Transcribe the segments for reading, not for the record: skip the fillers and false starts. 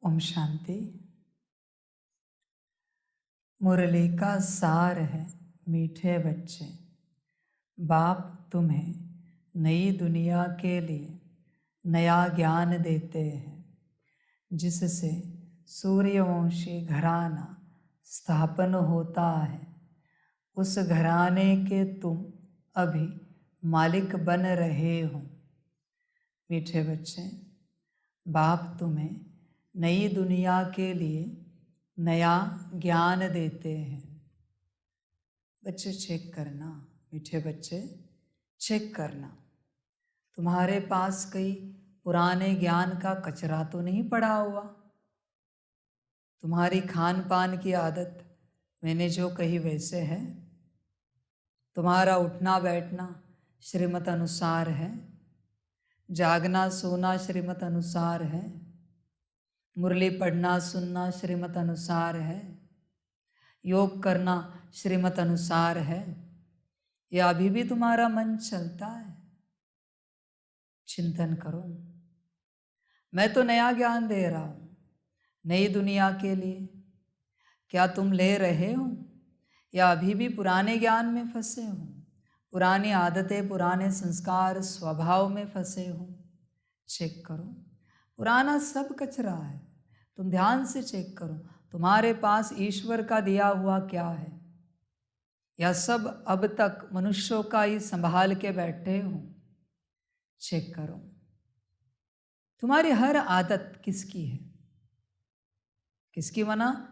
ओम शांति। मुरली का सार है मीठे बच्चे, बाप तुम्हें नई दुनिया के लिए नया ज्ञान देते हैं, जिससे सूर्यवंशी घराना स्थापन होता है। उस घराने के तुम अभी मालिक बन रहे हो। मीठे बच्चे, बाप तुम्हें नई दुनिया के लिए नया ज्ञान देते हैं। बच्चे चेक करना, मीठे बच्चे चेक करना, तुम्हारे पास कई पुराने ज्ञान का कचरा तो नहीं पड़ा हुआ। तुम्हारी खान पान की आदत मैंने जो कही वैसे है। तुम्हारा उठना बैठना श्रीमत अनुसार है। जागना सोना श्रीमत अनुसार है। मुरली पढ़ना सुनना श्रीमत अनुसार है। योग करना श्रीमत अनुसार है। या अभी भी तुम्हारा मन चलता है? चिंतन करो। मैं तो नया ज्ञान दे रहा हूं नई दुनिया के लिए। क्या तुम ले रहे हो या अभी भी पुराने ज्ञान में फंसे हो? पुरानी आदतें, पुराने संस्कार, स्वभाव में फंसे हो? चेक करो। पुराना सब कचरा है। तुम ध्यान से चेक करो, तुम्हारे पास ईश्वर का दिया हुआ क्या है? या सब अब तक मनुष्यों का ही संभाल के बैठे हो? चेक करो। तुम्हारी हर आदत किसकी है? किसकी मना?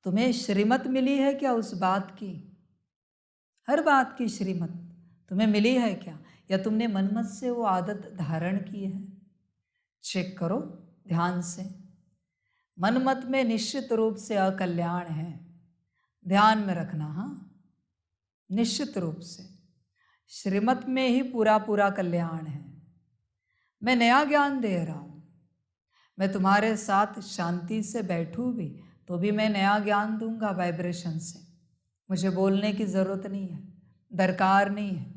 तुम्हें श्रीमत मिली है क्या उस बात की? हर बात की श्रीमत तुम्हें मिली है क्या? या तुमने मनमत से वो आदत धारण की है? चेक करो ध्यान से। मनमत में निश्चित रूप से अकल्याण है, ध्यान में रखना। हाँ, निश्चित रूप से श्रीमत में ही पूरा पूरा कल्याण है। मैं नया ज्ञान दे रहा हूं। मैं तुम्हारे साथ शांति से बैठूं भी तो भी मैं नया ज्ञान दूंगा वाइब्रेशन से। मुझे बोलने की जरूरत नहीं है, दरकार नहीं है,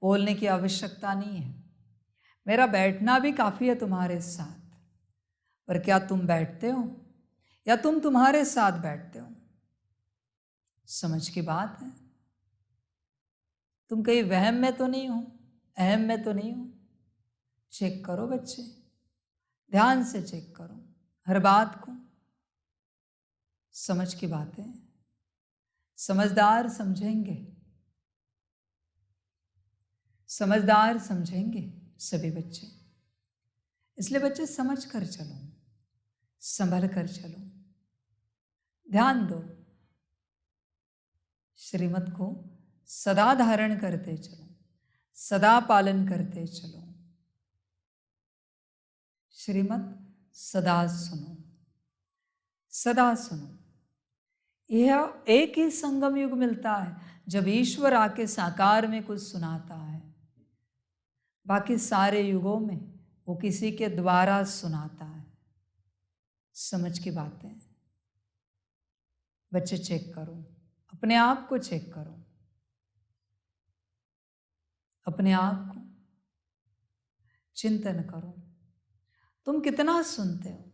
बोलने की आवश्यकता नहीं है। मेरा बैठना भी काफी है तुम्हारे साथ। पर क्या तुम बैठते हो या तुम तुम्हारे साथ बैठते हो? समझ की बात है। तुम कहीं वहम में तो नहीं हो, अहम में तो नहीं हो? चेक करो बच्चे, ध्यान से चेक करो हर बात को। समझ की बात है। समझदार समझेंगे, समझदार समझेंगे सभी बच्चे। इसलिए बच्चे समझ कर चलो, संभल कर चलो, ध्यान दो। श्रीमत को सदा धारण करते चलो, सदा पालन करते चलो। श्रीमत सदा सुनो, सदा सुनो। यह एक ही संगम युग मिलता है जब ईश्वर आके साकार में कुछ सुनाता है। बाकी सारे युगों में वो किसी के द्वारा सुनाता है। समझ की बात है। बच्चे चेक करो, अपने आप को चेक करो, अपने आप को चिंतन करो। तुम कितना सुनते हो?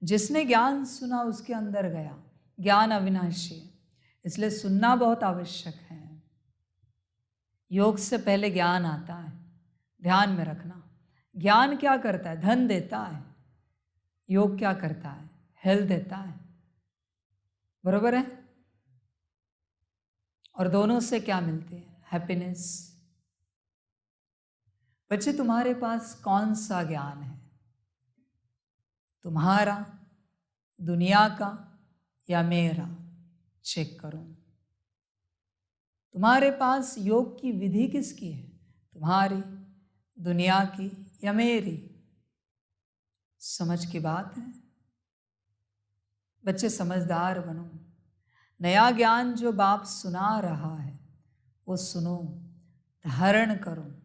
जिसने ज्ञान सुना उसके अंदर गया। ज्ञान अविनाशी है, इसलिए सुनना बहुत आवश्यक है। योग से पहले ज्ञान आता है, ध्यान में रखना। ज्ञान क्या करता है? धन देता है। योग क्या करता है? हेल्थ देता है। बरोबर है? और दोनों से क्या मिलते हैं? हैप्पीनेस। बच्चे, तुम्हारे पास कौन सा ज्ञान है? तुम्हारा, दुनिया का या मेरा? चेक करो। तुम्हारे पास योग की विधि किसकी है? तुम्हारी, दुनिया की या मेरी? समझ की बात है। बच्चे समझदार बनो। नया ज्ञान जो बाप सुना रहा है वो सुनो, धारण करो,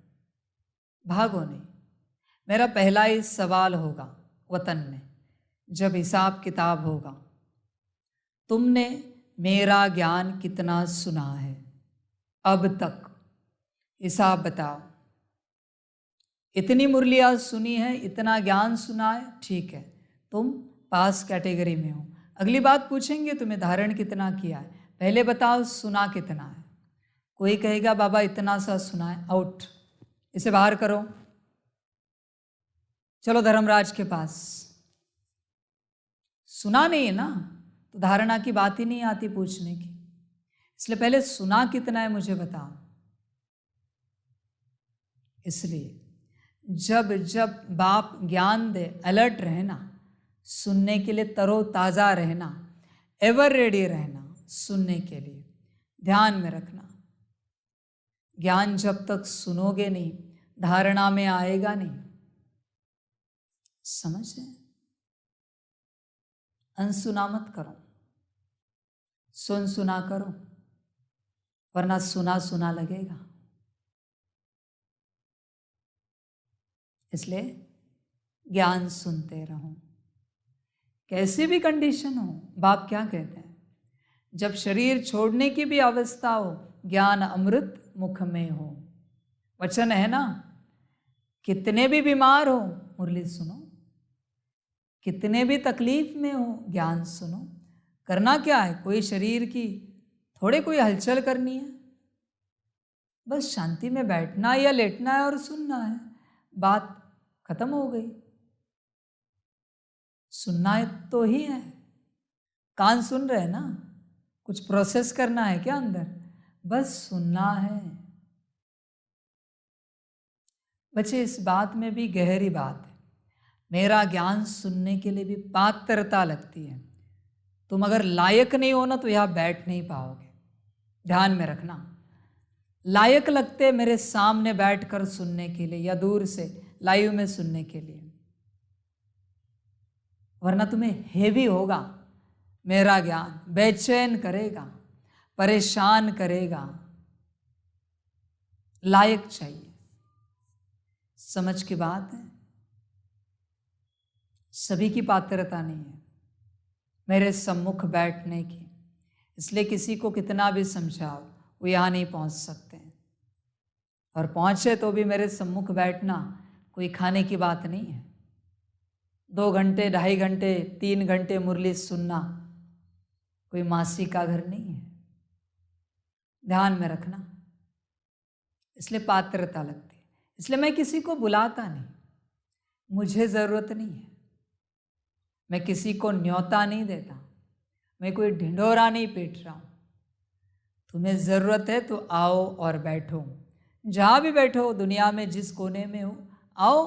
भागो नहीं। मेरा पहला ही सवाल होगा वतन में जब हिसाब किताब होगा, तुमने मेरा ज्ञान कितना सुना है अब तक? हिसाब बताओ। इतनी मुरलियाँ सुनी है, इतना ज्ञान सुना है, ठीक है, तुम पास कैटेगरी में हो। अगली बात पूछेंगे तुम्हें धारण कितना किया है, पहले बताओ सुना कितना है। कोई कहेगा बाबा इतना सा सुना है, आउट, इसे बाहर करो, चलो धर्मराज के पास। सुना नहीं है ना, तो धारणा की बात ही नहीं आती पूछने की। इसलिए पहले सुना कितना है मुझे बताओ। इसलिए जब जब बाप ज्ञान दे, अलर्ट रहना, सुनने के लिए तरोताज़ा रहना, एवर रेडी रहना सुनने के लिए। ध्यान में रखना, ज्ञान जब तक सुनोगे नहीं धारणा में आएगा नहीं। समझ रहे? अनसुना मत करो, सुन सुना करो, वरना सुना सुना लगेगा। इसलिए ज्ञान सुनते रहो, कैसी भी कंडीशन हो। बाप क्या कहते हैं, जब शरीर छोड़ने की भी अवस्था हो, ज्ञान अमृत मुख में हो। वचन है ना, कितने भी बीमार हो मुरली सुनो, कितने भी तकलीफ में हो ज्ञान सुनो। करना क्या है, कोई शरीर की थोड़े कोई हलचल करनी है, बस शांति में बैठना या लेटना है और सुनना है, बात खत्म हो गई। सुनना है तो ही है, कान सुन रहे हैं ना, कुछ प्रोसेस करना है क्या अंदर, बस सुनना है। बच्चे इस बात में भी गहरी बात है, मेरा ज्ञान सुनने के लिए भी पात्रता लगती है। तुम अगर लायक नहीं हो ना तो यहाँ बैठ नहीं पाओगे। ध्यान में रखना, लायक लगते मेरे सामने बैठकर सुनने के लिए या दूर से लाइव में सुनने के लिए, वरना तुम्हें हेवी होगा मेरा ज्ञान, बेचैन करेगा, परेशान करेगा। लायक चाहिए, समझ की बात है। सभी की पात्रता नहीं है मेरे सम्मुख बैठने की, इसलिए किसी को कितना भी समझाओ वो यहाँ नहीं पहुँच सकते, और पहुँचे तो भी मेरे सम्मुख बैठना कोई खाने की बात नहीं है। 2 घंटे 2.5 घंटे 3 घंटे मुरली सुनना कोई मासी का घर नहीं है। ध्यान में रखना, इसलिए पात्रता लगती है। इसलिए मैं किसी को बुलाता नहीं, मुझे ज़रूरत नहीं है। मैं किसी को न्योता नहीं देता, मैं कोई ढिंढोरा नहीं पीट रहा हूँ। तुम्हें ज़रूरत है तो आओ और बैठो, जहाँ भी बैठो दुनिया में, जिस कोने में हो, आओ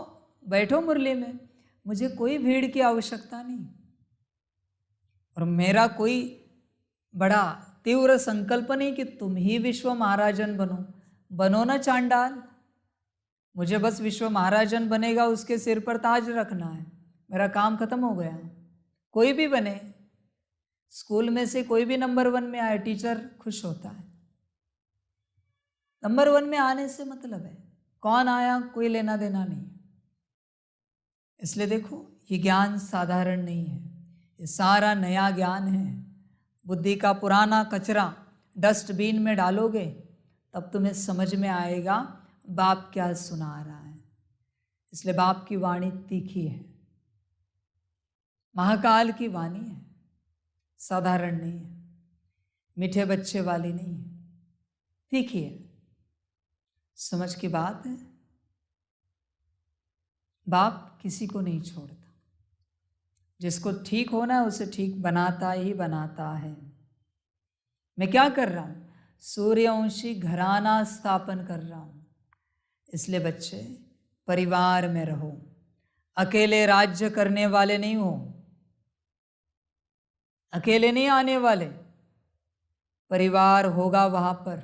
बैठो मुरली में। मुझे कोई भीड़ की आवश्यकता नहीं, और मेरा कोई बड़ा तीव्र संकल्प नहीं कि तुम ही विश्व महाराजन बनो। बनो ना चांडाल, मुझे बस विश्व महाराजन बनेगा उसके सिर पर ताज रखना है, मेरा काम खत्म हो गया। कोई भी बने, स्कूल में से कोई भी नंबर 1 में आए, टीचर खुश होता है। नंबर 1 में आने से मतलब है, कौन आया कोई लेना देना नहीं। इसलिए देखो, ये ज्ञान साधारण नहीं है, ये सारा नया ज्ञान है। बुद्धि का पुराना कचरा डस्टबिन में डालोगे तब तुम्हें समझ में आएगा बाप क्या सुना रहा है। इसलिए बाप की वाणी तीखी है, महाकाल की वाणी है, साधारण नहीं है, मीठे बच्चे वाली नहीं है, तीखी है। समझ की बात है। बाप किसी को नहीं छोड़ता, जिसको ठीक होना है उसे ठीक बनाता ही बनाता है। मैं क्या कर रहा हूँ, सूर्यवंशी घराना स्थापन कर रहा हूँ। इसलिए बच्चे परिवार में रहो, अकेले राज्य करने वाले नहीं हो, अकेले नहीं आने वाले, परिवार होगा वहाँ पर।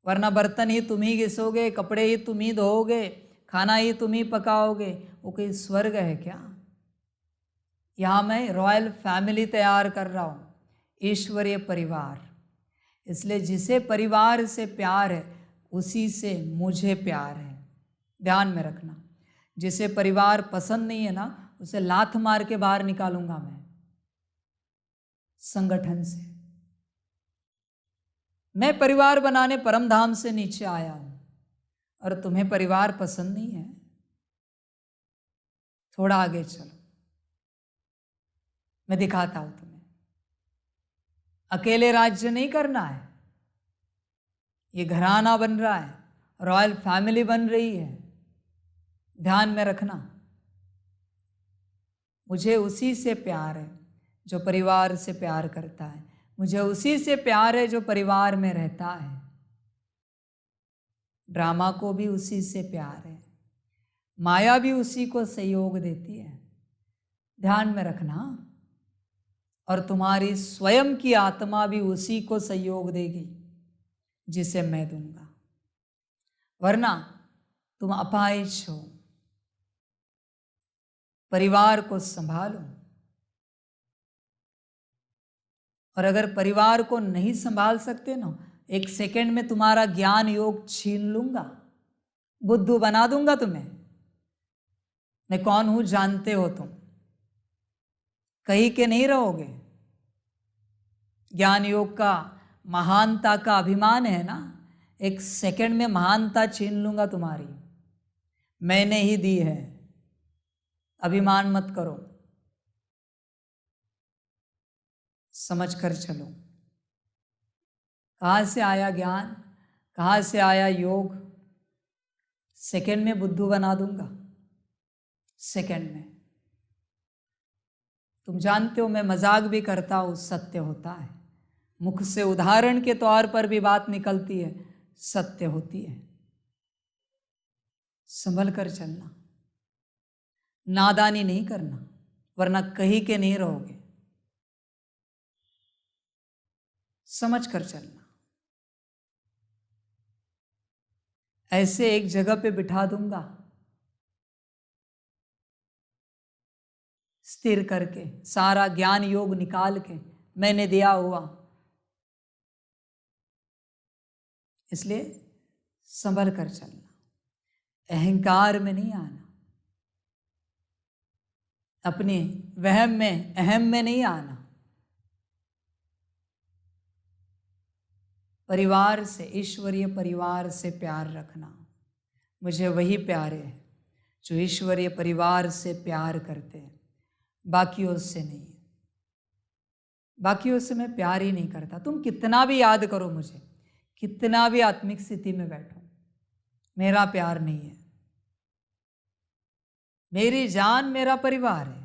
वरना बर्तन ही तुम ही घिसोगे, कपड़े ही तुम ही धोओगे, खाना ही तुम ही पकाओगे, वो कोई स्वर्ग है क्या? यहाँ मैं रॉयल फैमिली तैयार कर रहा हूँ, ईश्वरीय परिवार। इसलिए जिसे परिवार से प्यार है उसी से मुझे प्यार है। ध्यान में रखना, जिसे परिवार पसंद नहीं है ना, उसे लात मार के बाहर निकालूंगा मैं संगठन से। मैं परिवार बनाने परम धाम से नीचे आया हूं, और तुम्हें परिवार पसंद नहीं है, थोड़ा आगे चलो। मैं दिखाता हूं तुम्हें। अकेले राज्य नहीं करना है, ये घराना बन रहा है, रॉयल फैमिली बन रही है। ध्यान में रखना, मुझे उसी से प्यार है जो परिवार से प्यार करता है, मुझे उसी से प्यार है जो परिवार में रहता है। ड्रामा को भी उसी से प्यार है, माया भी उसी को सहयोग देती है। ध्यान में रखना, और तुम्हारी स्वयं की आत्मा भी उसी को सहयोग देगी जिसे मैं दूंगा, वरना तुम अपाहिज हो। परिवार को संभालो, और अगर परिवार को नहीं संभाल सकते ना, 1 सेकंड में तुम्हारा ज्ञान योग छीन लूंगा, बुद्धू बना दूंगा तुम्हें। मैं कौन हूं जानते हो तुम, कहीं के नहीं रहोगे। ज्ञान योग का महानता का अभिमान है ना, 1 सेकंड में महानता छीन लूंगा तुम्हारी, मैंने ही दी है। अभिमान मत करो, समझ कर चलो। कहाँ से आया ज्ञान, कहाँ से आया योग, सेकंड में बुद्धू बना दूंगा, सेकंड में। तुम जानते हो मैं मजाक भी करता हूँ, सत्य होता है। मुख से उदाहरण के तौर पर भी बात निकलती है, सत्य होती है। संभल कर चलना, नादानी नहीं करना, वरना कहीं के नहीं रहोगे। समझ कर चलना। ऐसे एक जगह पे बिठा दूंगा, स्थिर करके, सारा ज्ञान योग निकाल के मैंने दिया हुआ। इसलिए संभल कर चलना, अहंकार में नहीं आना, अपने वहम में अहम में नहीं आना। परिवार से, ईश्वरीय परिवार से प्यार रखना। मुझे वही प्यारे हैं जो ईश्वरीय परिवार से प्यार करते हैं, बाकियों से नहीं। बाकियों से मैं प्यार ही नहीं करता। तुम कितना भी याद करो मुझे, कितना भी आत्मिक स्थिति में बैठो, मेरा प्यार नहीं है। मेरी जान मेरा परिवार है,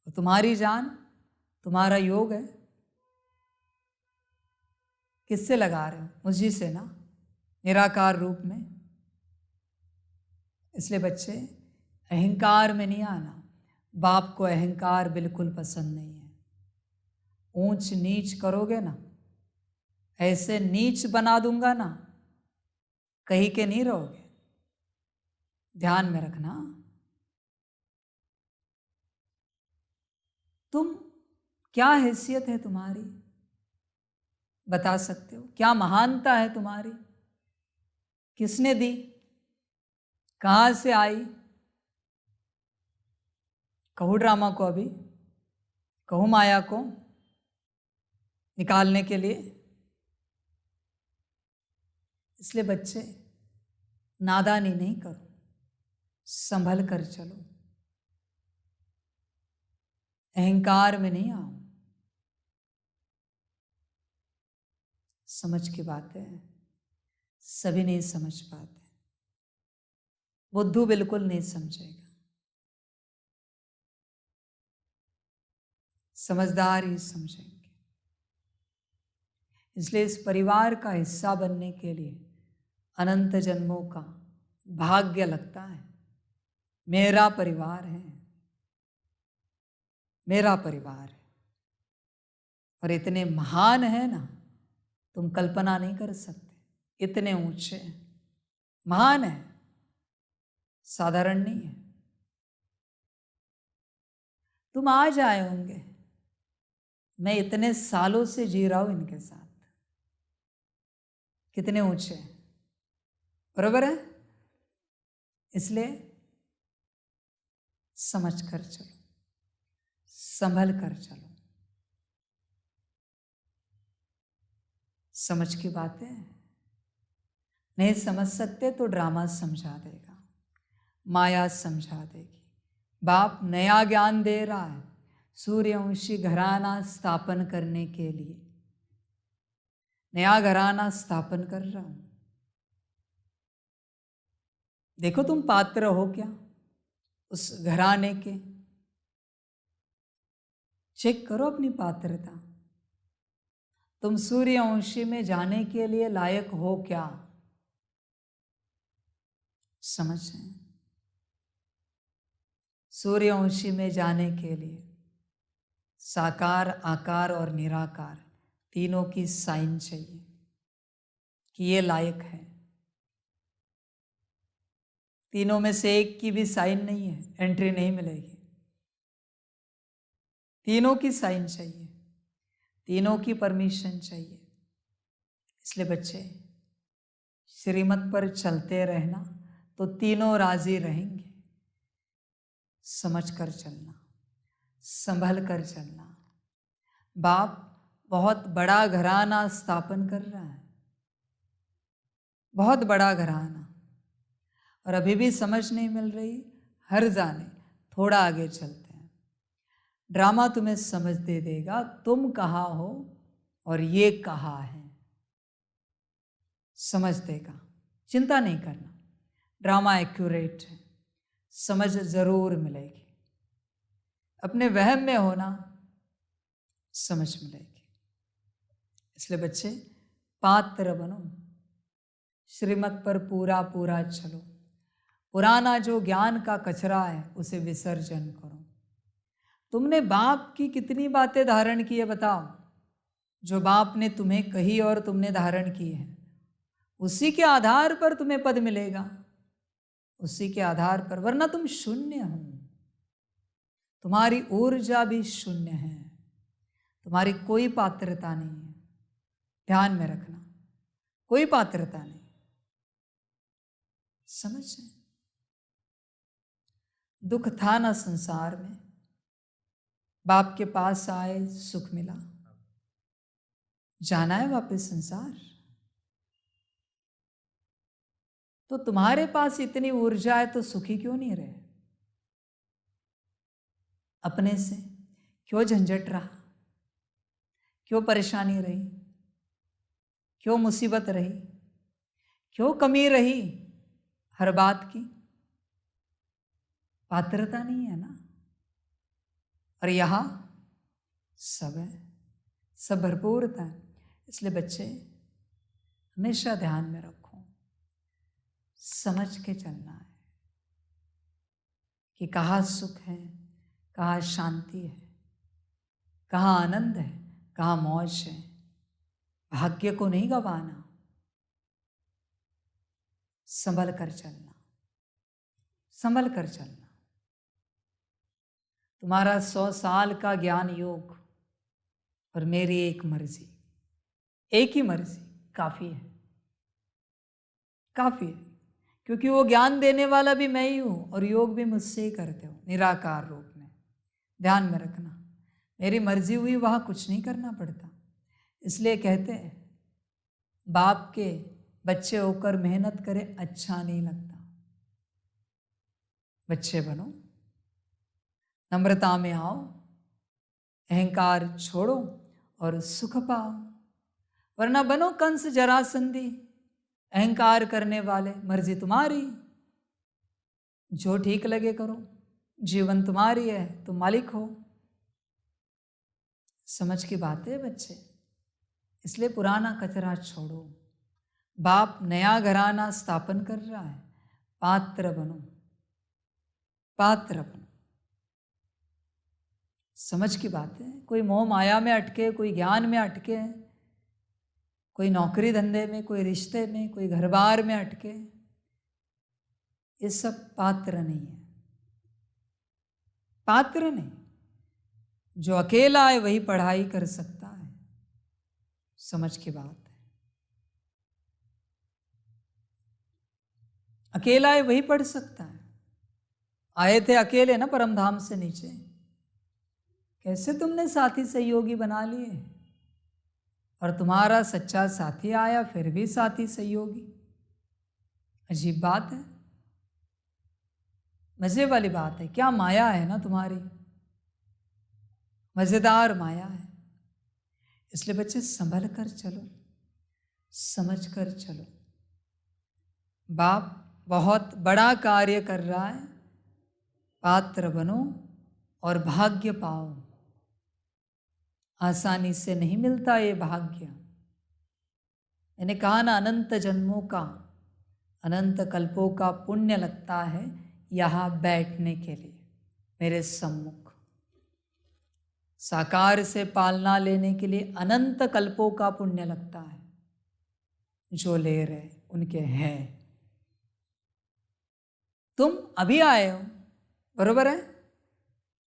तो तुम्हारी जान तुम्हारा योग है। किससे लगा रहे हो? मुझी से ना, निराकार रूप में। इसलिए बच्चे, अहंकार में नहीं आना। बाप को अहंकार बिल्कुल पसंद नहीं है। ऊंच नीच करोगे ना, ऐसे नीच बना दूंगा ना, कहीं के नहीं रहोगे। ध्यान में रखना। तुम, क्या हैसियत है तुम्हारी, बता सकते हो? क्या महानता है तुम्हारी? किसने दी? कहां से आई? कहूँ ड्रामा को, अभी कहूँ माया को निकालने के लिए। इसलिए बच्चे, नादानी नहीं करो, संभल कर चलो, अहंकार में नहीं आओ। समझ की बातें सभी नहीं समझ पाते, बुद्धू बिल्कुल नहीं समझेगा, समझदार ही समझेंगे। इसलिए इस परिवार का हिस्सा बनने के लिए अनंत जन्मों का भाग्य लगता है। मेरा परिवार है, मेरा परिवार है, और इतने महान है ना, तुम कल्पना नहीं कर सकते। इतने ऊंचे, महान है, साधारण नहीं है। तुम आज आए होंगे, मैं इतने सालों से जी रहा हूं इनके साथ। कितने ऊंचे, बरोबर है? इसलिए समझ कर चलो, संभल कर चलो। समझ की बातें नहीं समझ सकते तो ड्रामा समझा देगा, माया समझा देगी। बाप नया ज्ञान दे रहा है, सूर्यवंशी घराना स्थापन करने के लिए नया घराना स्थापन कर रहा हूं। देखो तुम पात्र हो क्या उस घराने के, चेक करो अपनी पात्रता। तुम सूर्यवंशी में जाने के लिए लायक हो क्या, समझ रहे हैं? सूर्यवंशी में जाने के लिए साकार, आकार और निराकार तीनों की साइन चाहिए कि ये लायक है। तीनों में से एक की भी साइन नहीं है, एंट्री नहीं मिलेगी। तीनों की साइन चाहिए, तीनों की परमिशन चाहिए। इसलिए बच्चे श्रीमत पर चलते रहना तो तीनों राजी रहेंगे। समझ कर चलना, संभल कर चलना। बाप बहुत बड़ा घराना स्थापन कर रहा है, बहुत बड़ा घराना, और अभी भी समझ नहीं मिल रही। हर जाने थोड़ा आगे चलते हैं, ड्रामा तुम्हें समझ दे देगा तुम कहाँ हो और ये कहाँ है। समझ देगा, चिंता नहीं करना। ड्रामा एक्यूरेट है, समझ जरूर मिलेगी। अपने वहम में होना, समझ मिलेगी। इसलिए बच्चे पात्र बनो, श्रीमत पर पूरा पूरा चलो। पुराना जो ज्ञान का कचरा है उसे विसर्जन करो। तुमने बाप की कितनी बातें धारण की है बताओ? जो बाप ने तुम्हें कही और तुमने धारण की है, उसी के आधार पर तुम्हें पद मिलेगा, उसी के आधार पर। वरना तुम शून्य हो, तुम्हारी ऊर्जा भी शून्य है, तुम्हारी कोई पात्रता नहीं है। ध्यान में रखना, कोई पात्रता नहीं। समझ? दुख था ना संसार में, बाप के पास आए सुख मिला। जाना है वापस संसार, तो तुम्हारे पास इतनी ऊर्जा है तो सुखी क्यों नहीं रहे? अपने से क्यों झंझट रहा, क्यों परेशानी रही, क्यों मुसीबत रही, क्यों कमी रही हर बात की? पात्रता नहीं है ना। और यहां सब है, सब भरपूरता है। इसलिए बच्चे हमेशा ध्यान में रखो, समझ के चलना है कि कहाँ सुख है, कहाँ शांति है, कहाँ आनंद है, कहाँ मौज है। भाग्य को नहीं गवाना, संभल कर चलना, संभल कर चलना। तुम्हारा 100 साल का ज्ञान योग और मेरी एक मर्जी, एक ही मर्जी काफी है, काफी है। क्योंकि वो ज्ञान देने वाला भी मैं ही हूं और योग भी मुझसे ही करते हो, निराकार रूप में। ध्यान में रखना, मेरी मर्जी हुई वहां कुछ नहीं करना पड़ता। इसलिए कहते हैं बाप के बच्चे होकर मेहनत करें अच्छा नहीं लगता। बच्चे बनो, नम्रता में आओ, अहंकार छोड़ो और सुख पाओ। वरना बनो कंस जरासंधी, अहंकार करने वाले। मर्जी तुम्हारी, जो ठीक लगे करो, जीवन तुम्हारी है, तुम मालिक हो। समझ की बात है बच्चे। इसलिए पुराना कचरा छोड़ो, बाप नया घराना स्थापन कर रहा है। पात्र बनो, पात्र बनो। समझ की बात है। कोई मोह माया में अटके, कोई ज्ञान में अटके, कोई नौकरी धंधे में, कोई रिश्ते में, कोई घर बार में अटके, ये सब पात्र नहीं है, पात्र नहीं। जो अकेला है वही पढ़ाई कर सकता है। समझ की बात है। अकेला है वही पढ़ सकता है। आए थे अकेले ना परमधाम से नीचे, कैसे तुमने साथी सहयोगी बना लिए? और तुम्हारा सच्चा साथी आया फिर भी साथी सहयोगी। अजीब बात है, मजे वाली बात है। क्या माया है ना तुम्हारी। मज़ेदार माया है। इसलिए बच्चे संभल कर चलो, समझ कर चलो। बाप बहुत बड़ा कार्य कर रहा है, पात्र बनो और भाग्य पाओ। आसानी से नहीं मिलता ये भाग्य। मैंने कहा ना, अनंत जन्मों का, अनंत कल्पों का पुण्य लगता है यहाँ बैठने के लिए मेरे सम्मुख। साकार से पालना लेने के लिए अनंत कल्पों का पुण्य लगता है। जो ले रहे उनके हैं। तुम अभी आए हो, बरोबर है?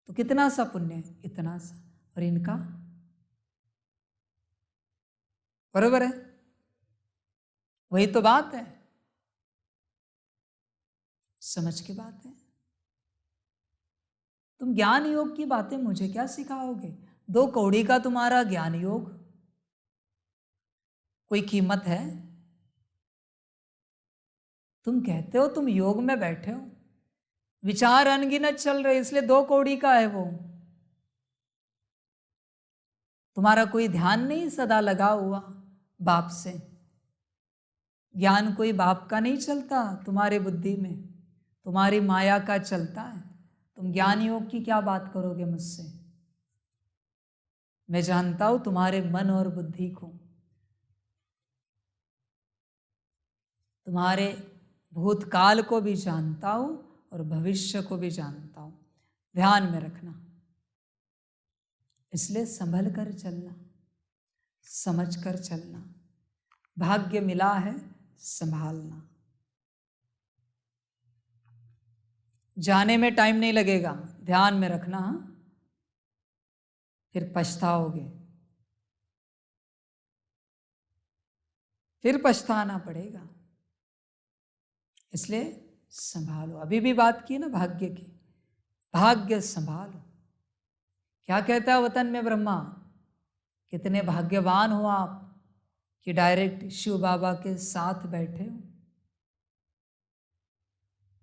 तो कितना सा पुण्य है? इतना सा। और इनका, बरोबर है? वही तो बात है, समझ की बात है। तुम ज्ञान योग की बातें मुझे क्या सिखाओगे? 2 कौड़ी का तुम्हारा ज्ञान योग कोई कीमत है? तुम कहते हो तुम योग में बैठे हो, विचार अनगिनत चल रहे, इसलिए 2 कौड़ी का है वो। तुम्हारा कोई ध्यान नहीं सदा लगा हुआ बाप से। ज्ञान कोई बाप का नहीं चलता तुम्हारे बुद्धि में, तुम्हारी माया का चलता है। तुम ज्ञान योग की क्या बात करोगे मुझसे? मैं जानता हूं तुम्हारे मन और बुद्धि को, तुम्हारे भूतकाल को भी जानता हूं और भविष्य को भी जानता हूं। ध्यान में रखना। इसलिए संभल कर चलना, समझ कर चलना। भाग्य मिला है, संभालना। जाने में टाइम नहीं लगेगा, ध्यान में रखना। फिर पछताओगे, फिर पछताना पड़ेगा। इसलिए संभालो। अभी भी बात की ना भाग्य की, भाग्य संभालो। क्या कहता है वतन में ब्रह्मा? कितने भाग्यवान हो आप कि डायरेक्ट शिव बाबा के साथ बैठे हो,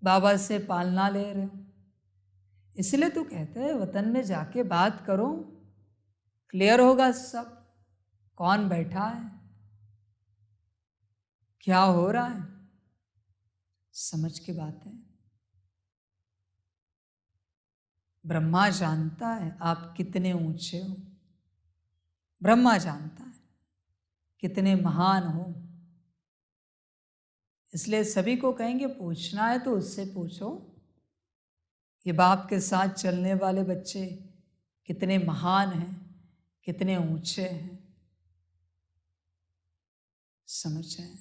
बाबा से पालना ले रहे हो। इसलिए तो कहते हैं वतन में जाके बात करो, क्लियर होगा सब। कौन बैठा है, क्या हो रहा है, समझ की बात है। ब्रह्मा जानता है आप कितने ऊंचे हो, ब्रह्मा जानता है कितने महान हो। इसलिए सभी को कहेंगे पूछना है तो उससे पूछो, ये बाप के साथ चलने वाले बच्चे कितने महान हैं, कितने ऊंचे हैं। समझ जाए।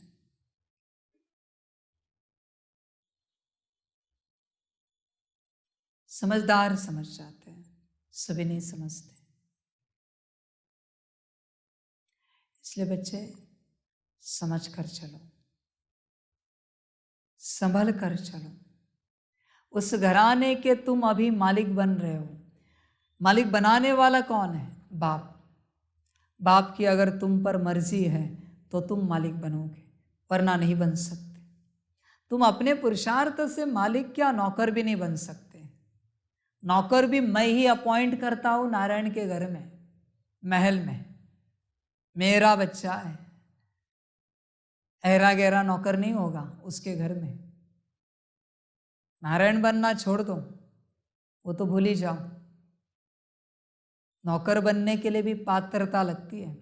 समझदार समझ जाते हैं, सभी नहीं समझते। इसलिए बच्चे समझ कर चलो, संभल कर चलो। उस घराने के तुम अभी मालिक बन रहे हो। मालिक बनाने वाला कौन है? बाप। बाप की अगर तुम पर मर्जी है तो तुम मालिक बनोगे, वरना नहीं बन सकते। तुम अपने पुरुषार्थ से मालिक क्या नौकर भी नहीं बन सकते। नौकर भी मैं ही अपॉइंट करता हूं नारायण के घर में, महल में। मेरा बच्चा है, ऐरा गहरा नौकर नहीं होगा उसके घर में। नारायण बनना छोड़ दो, वो तो भूल ही जाओ। नौकर बनने के लिए भी पात्रता लगती है।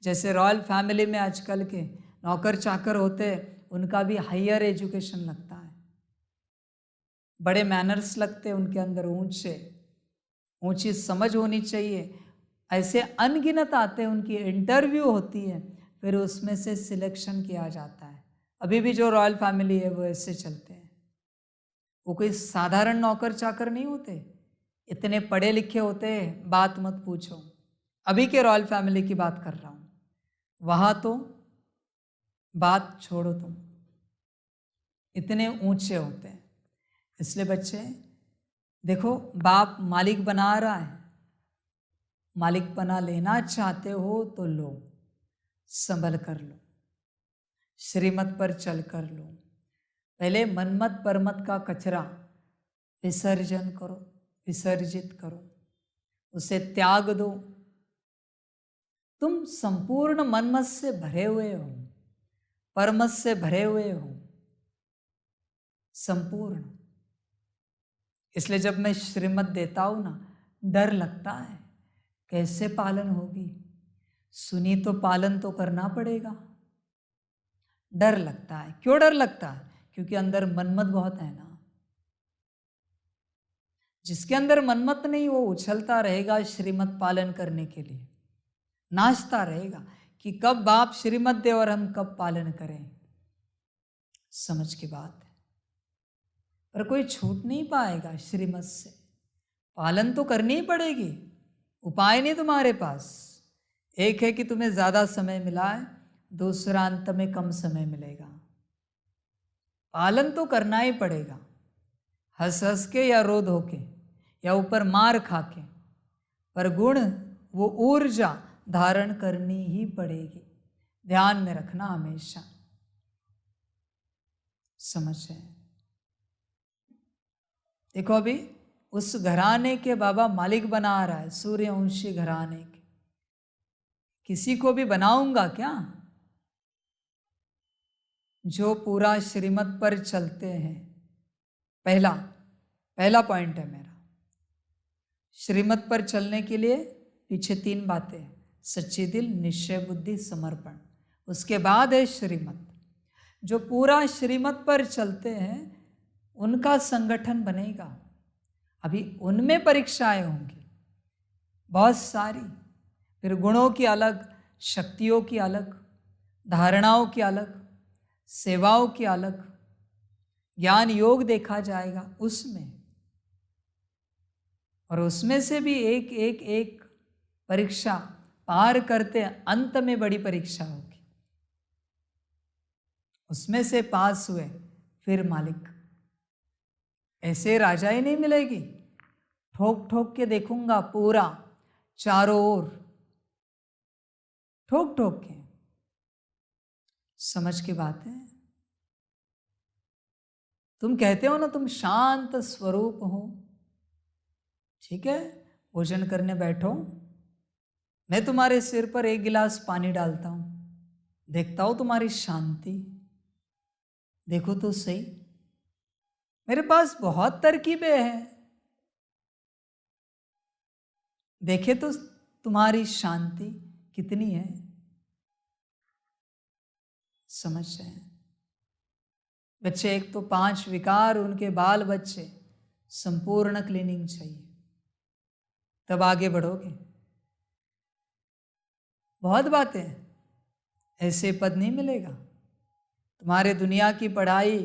जैसे रॉयल फैमिली में आजकल के नौकर चाकर होते हैं, उनका भी हायर एजुकेशन लगता है, बड़े मैनर्स लगते हैं उनके अंदर, ऊंची समझ होनी चाहिए। ऐसे अनगिनत आते हैं, उनकी इंटरव्यू होती है, फिर उसमें से सिलेक्शन किया जाता है। अभी भी जो रॉयल फैमिली है वो ऐसे चलते हैं। वो कोई साधारण नौकर चाकर नहीं होते, इतने पढ़े लिखे होते हैं, बात मत पूछो। अभी के रॉयल फैमिली की बात कर रहा हूँ, वहाँ तो बात छोड़ो तुम, इतने ऊंचे होते हैं। इसलिए बच्चे देखो, बाप मालिक बना रहा है, मालिक बना लेना चाहते हो तो लो, संभल कर लो, श्रीमत पर चल कर लो। पहले मनमत परमत का कचरा विसर्जन करो, विसर्जित करो। उसे त्याग दो। तुम संपूर्ण मनमत से भरे हुए हो, परमत से भरे हुए हो, संपूर्ण। इसलिए जब मैं श्रीमत देता हूं ना, डर लगता है कैसे पालन होगी। सुनी तो पालन तो करना पड़ेगा। डर लगता है। क्यों डर लगता है? क्योंकि अंदर मनमत बहुत है ना। जिसके अंदर मनमत नहीं, वो उछलता रहेगा श्रीमत पालन करने के लिए, नाचता रहेगा कि कब बाप श्रीमत दे और हम कब पालन करें। समझ की बात है। पर कोई छूट नहीं पाएगा श्रीमत से। पालन तो करनी ही पड़ेगी। उपाय नहीं तुम्हारे पास। एक है कि तुम्हें ज्यादा समय मिला है, दूसरा अंत में कम समय मिलेगा। पालन तो करना ही पड़ेगा, हंस हंस के या रो धो के या ऊपर मार खा के, पर गुण वो ऊर्जा धारण करनी ही पड़ेगी। ध्यान में रखना हमेशा। समझ है? देखो अभी उस घराने के बाबा मालिक बना रहा है, सूर्यवंशी घराने के। किसी को भी बनाऊंगा क्या? जो पूरा श्रीमत पर चलते हैं। पहला पॉइंट है मेरा। श्रीमत पर चलने के लिए पीछे 3 बातें हैं: सच्चे दिल, निश्चय बुद्धि, समर्पण। उसके बाद है श्रीमत। जो पूरा श्रीमत पर चलते हैं उनका संगठन बनेगा। अभी उनमें परीक्षाएं होंगी बहुत सारी, फिर गुणों की अलग, शक्तियों की अलग, धारणाओं की अलग, सेवाओं की अलग, ज्ञान योग देखा जाएगा उसमें। और उसमें से भी एक एक एक परीक्षा पार करते अंत में बड़ी परीक्षा होगी। उसमें से पास हुए फिर मालिक। ऐसे राजा ही नहीं मिलेगी। ठोक ठोक के देखूंगा पूरा, चारों ओर ठोक ठोक के। समझ की बात है? तुम कहते हो ना तुम शांत स्वरूप हो, ठीक है, भोजन करने बैठो, मैं तुम्हारे सिर पर 1 गिलास पानी डालता हूं, देखता हूं तुम्हारी शांति। देखो तो सही, मेरे पास बहुत तरकीबें हैं, देखे तो तुम्हारी शांति कितनी है। समझ रहे हैं बच्चे? एक तो 5 विकार, उनके बाल बच्चे, संपूर्ण क्लीनिंग चाहिए, तब आगे बढ़ोगे। बहुत बातें हैं, ऐसे पद नहीं मिलेगा। तुम्हारे दुनिया की पढ़ाई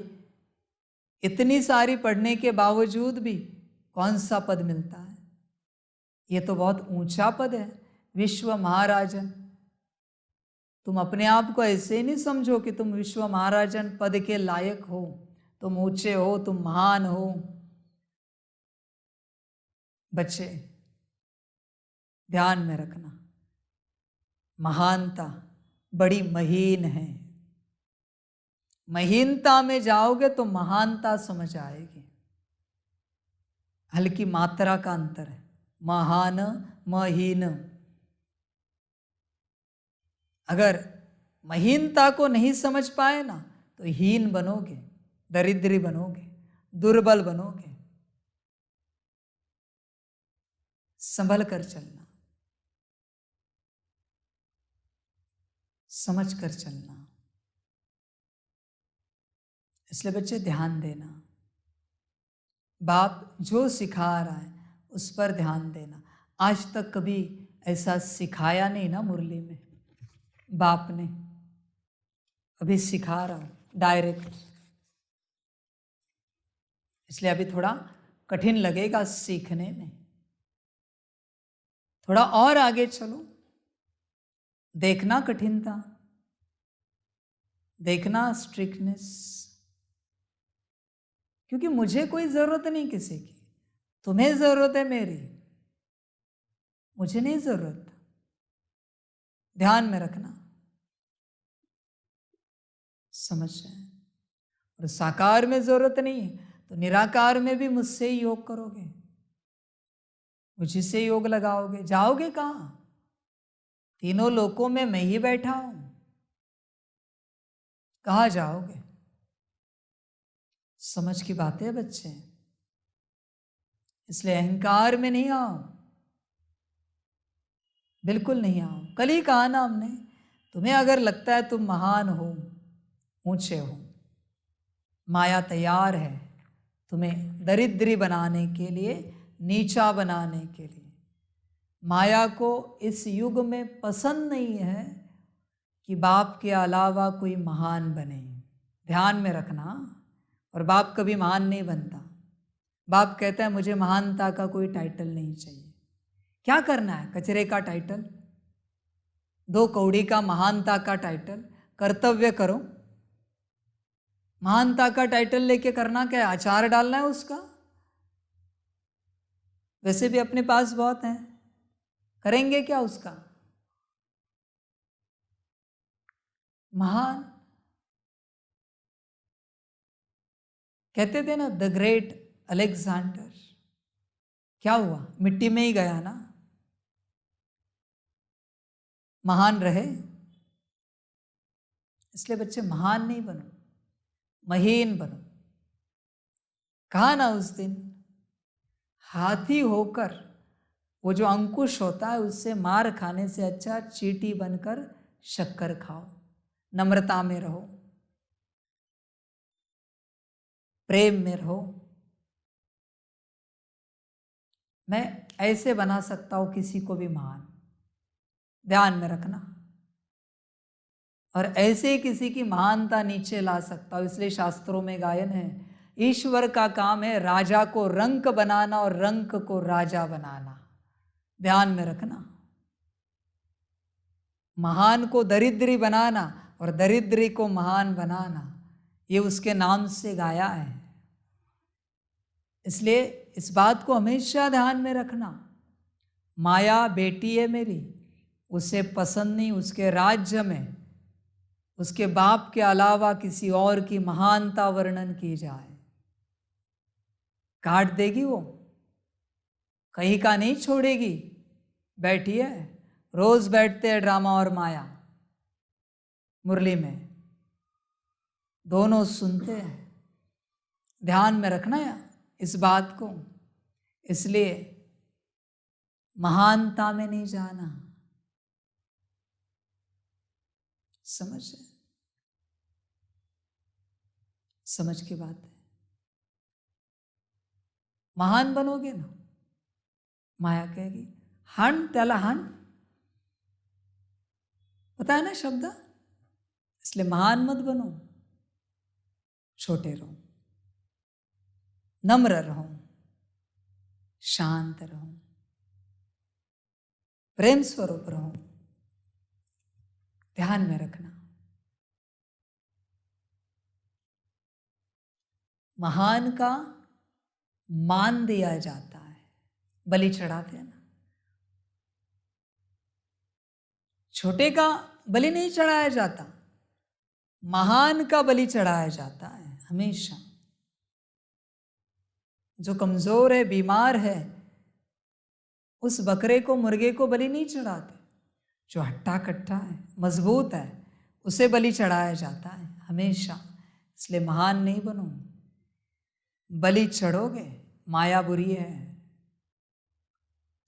इतनी सारी पढ़ने के बावजूद भी कौन सा पद मिलता है? ये तो बहुत ऊंचा पद है, विश्व महाराजन। तुम अपने आप को ऐसे ही नहीं समझो कि तुम विश्व महाराजन पद के लायक हो, तुम ऊंचे हो, तुम महान हो। बच्चे ध्यान में रखना, महानता बड़ी महीन है। महीनता में जाओगे तो महानता समझ आएगी। हल्की मात्रा का अंतर है, महान, महीन। अगर महीनता को नहीं समझ पाए ना तो हीन बनोगे, दरिद्री बनोगे, दुर्बल बनोगे। संभल कर चलना, समझ कर चलना। इसलिए बच्चे ध्यान देना, बाप जो सिखा रहा है उस पर ध्यान देना। आज तक कभी ऐसा सिखाया नहीं ना मुरली में, बाप ने अभी सिखा रहा हूं डायरेक्ट। इसलिए अभी थोड़ा कठिन लगेगा सीखने में, थोड़ा और आगे चलो, देखना कठिनता, देखना स्ट्रिक्टनेस। क्योंकि मुझे कोई जरूरत नहीं किसी की, तुम्हें जरूरत है मेरी, मुझे नहीं जरूरत। ध्यान में रखना, समझ रहे हैं? और साकार में जरूरत नहीं है तो निराकार में भी मुझसे ही योग करोगे, उसी से योग लगाओगे। जाओगे कहाँ? तीनों लोकों में मैं ही बैठा हूं, कहाँ जाओगे? समझ की बात है बच्चे। इसलिए अहंकार में नहीं आओ, बिल्कुल नहीं आओ। कल ही कहा ना हमने, तुम्हें अगर लगता है तुम महान हो, ऊंचे हो, माया तैयार है तुम्हें दरिद्री बनाने के लिए, नीचा बनाने के लिए। माया को इस युग में पसंद नहीं है कि बाप के अलावा कोई महान बने। ध्यान में रखना। और बाप कभी महान नहीं बनता। बाप कहता है मुझे महानता का कोई टाइटल नहीं चाहिए। क्या करना है? कचरे का टाइटल, 2 कौड़ी का महानता का टाइटल? कर्तव्य करो। महानता का टाइटल लेके करना क्या है? अचार डालना है उसका। वैसे भी अपने पास बहुत है, करेंगे क्या उसका? महान कहते थे ना, द ग्रेट अलेक्जेंडर, क्या हुआ? मिट्टी में ही गया ना। महान रहे। इसलिए बच्चे महान नहीं बनो, महीन बनो। कहा ना उस दिन, हाथी होकर वो जो अंकुश होता है उससे मार खाने से अच्छा चींटी बनकर शक्कर खाओ। नम्रता में रहो, प्रेम में रहो। मैं ऐसे बना सकता हूं किसी को भी महान, ध्यान में रखना। और ऐसे ही किसी की महानता नीचे ला सकता हूं। इसलिए शास्त्रों में गायन है, ईश्वर का काम है राजा को रंक बनाना और रंक को राजा बनाना। ध्यान में रखना। महान को दरिद्री बनाना और दरिद्री को महान बनाना, ये उसके नाम से गाया है। इसलिए इस बात को हमेशा ध्यान में रखना। माया बेटी है मेरी, उसे पसंद नहीं उसके राज्य में उसके बाप के अलावा किसी और की महानता वर्णन की जाए, काट देगी वो, कहीं का नहीं छोड़ेगी। बैठी है, रोज बैठते हैं ड्रामा और माया मुरली में, दोनों सुनते हैं। ध्यान में रखना है इस बात को। इसलिए महानता में नहीं जाना। समझ की बात है। महान बनोगे ना, माया कहेगी हण त्याला हण, पता है ना शब्द। इसलिए महान मत बनो, छोटे रहो, नम्र रहो, शांत रहो, प्रेम स्वरूप रहो। ध्यान में रखना। महान का मान दिया जाता है, बलि चढ़ाते हैं ना। छोटे का बलि नहीं चढ़ाया जाता, महान का बलि चढ़ाया जाता है हमेशा। जो कमजोर है, बीमार है, उस बकरे को, मुर्गे को बलि नहीं चढ़ाते। जो हट्टा कट्टा है, मजबूत है, उसे बलि चढ़ाया जाता है हमेशा। इसलिए महान नहीं बनो। बलि चढ़ोगे, माया बुरी है,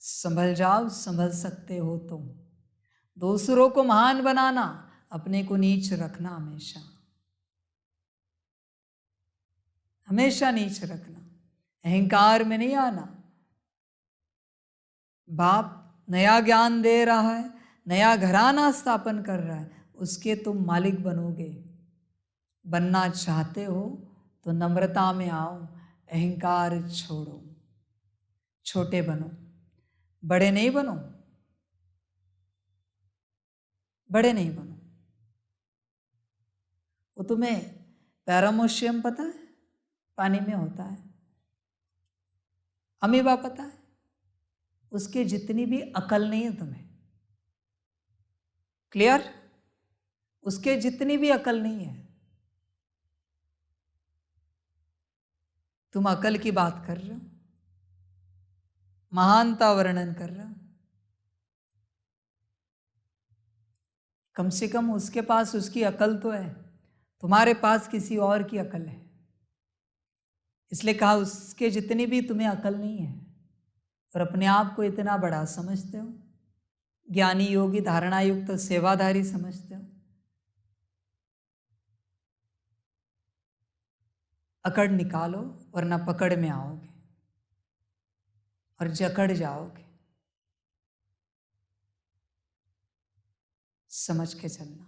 संभल जाओ, संभल सकते हो तो। दूसरों को महान बनाना, अपने को नीच रखना। हमेशा हमेशा नीच रखना, अहंकार में नहीं आना। बाप नया ज्ञान दे रहा है, नया घराना स्थापन कर रहा है, उसके तुम मालिक बनोगे। बनना चाहते हो तो नम्रता में आओ, अहंकार छोड़ो, छोटे बनो, बड़े नहीं बनो, बड़े नहीं बनो। वो तुम्हें पैरामोशियम पता है, पानी में होता है, अमीबा पता है, उसके जितनी भी अकल नहीं है तुम्हें। क्लियर? उसके जितनी भी अकल नहीं है। तुम अकल की बात कर रहे हो, महानता वर्णन कर रहा हूं। कम से कम उसके पास उसकी अकल तो है, तुम्हारे पास किसी और की अकल है। इसलिए कहा उसके जितनी भी तुम्हें अकल नहीं है और अपने आप को इतना बड़ा समझते हो, ज्ञानी योगी धारणा युक्त सेवाधारी समझते हो। अकड़ निकालो वरना पकड़ में आओगे और जकड़ जाओगे। समझ के चलना,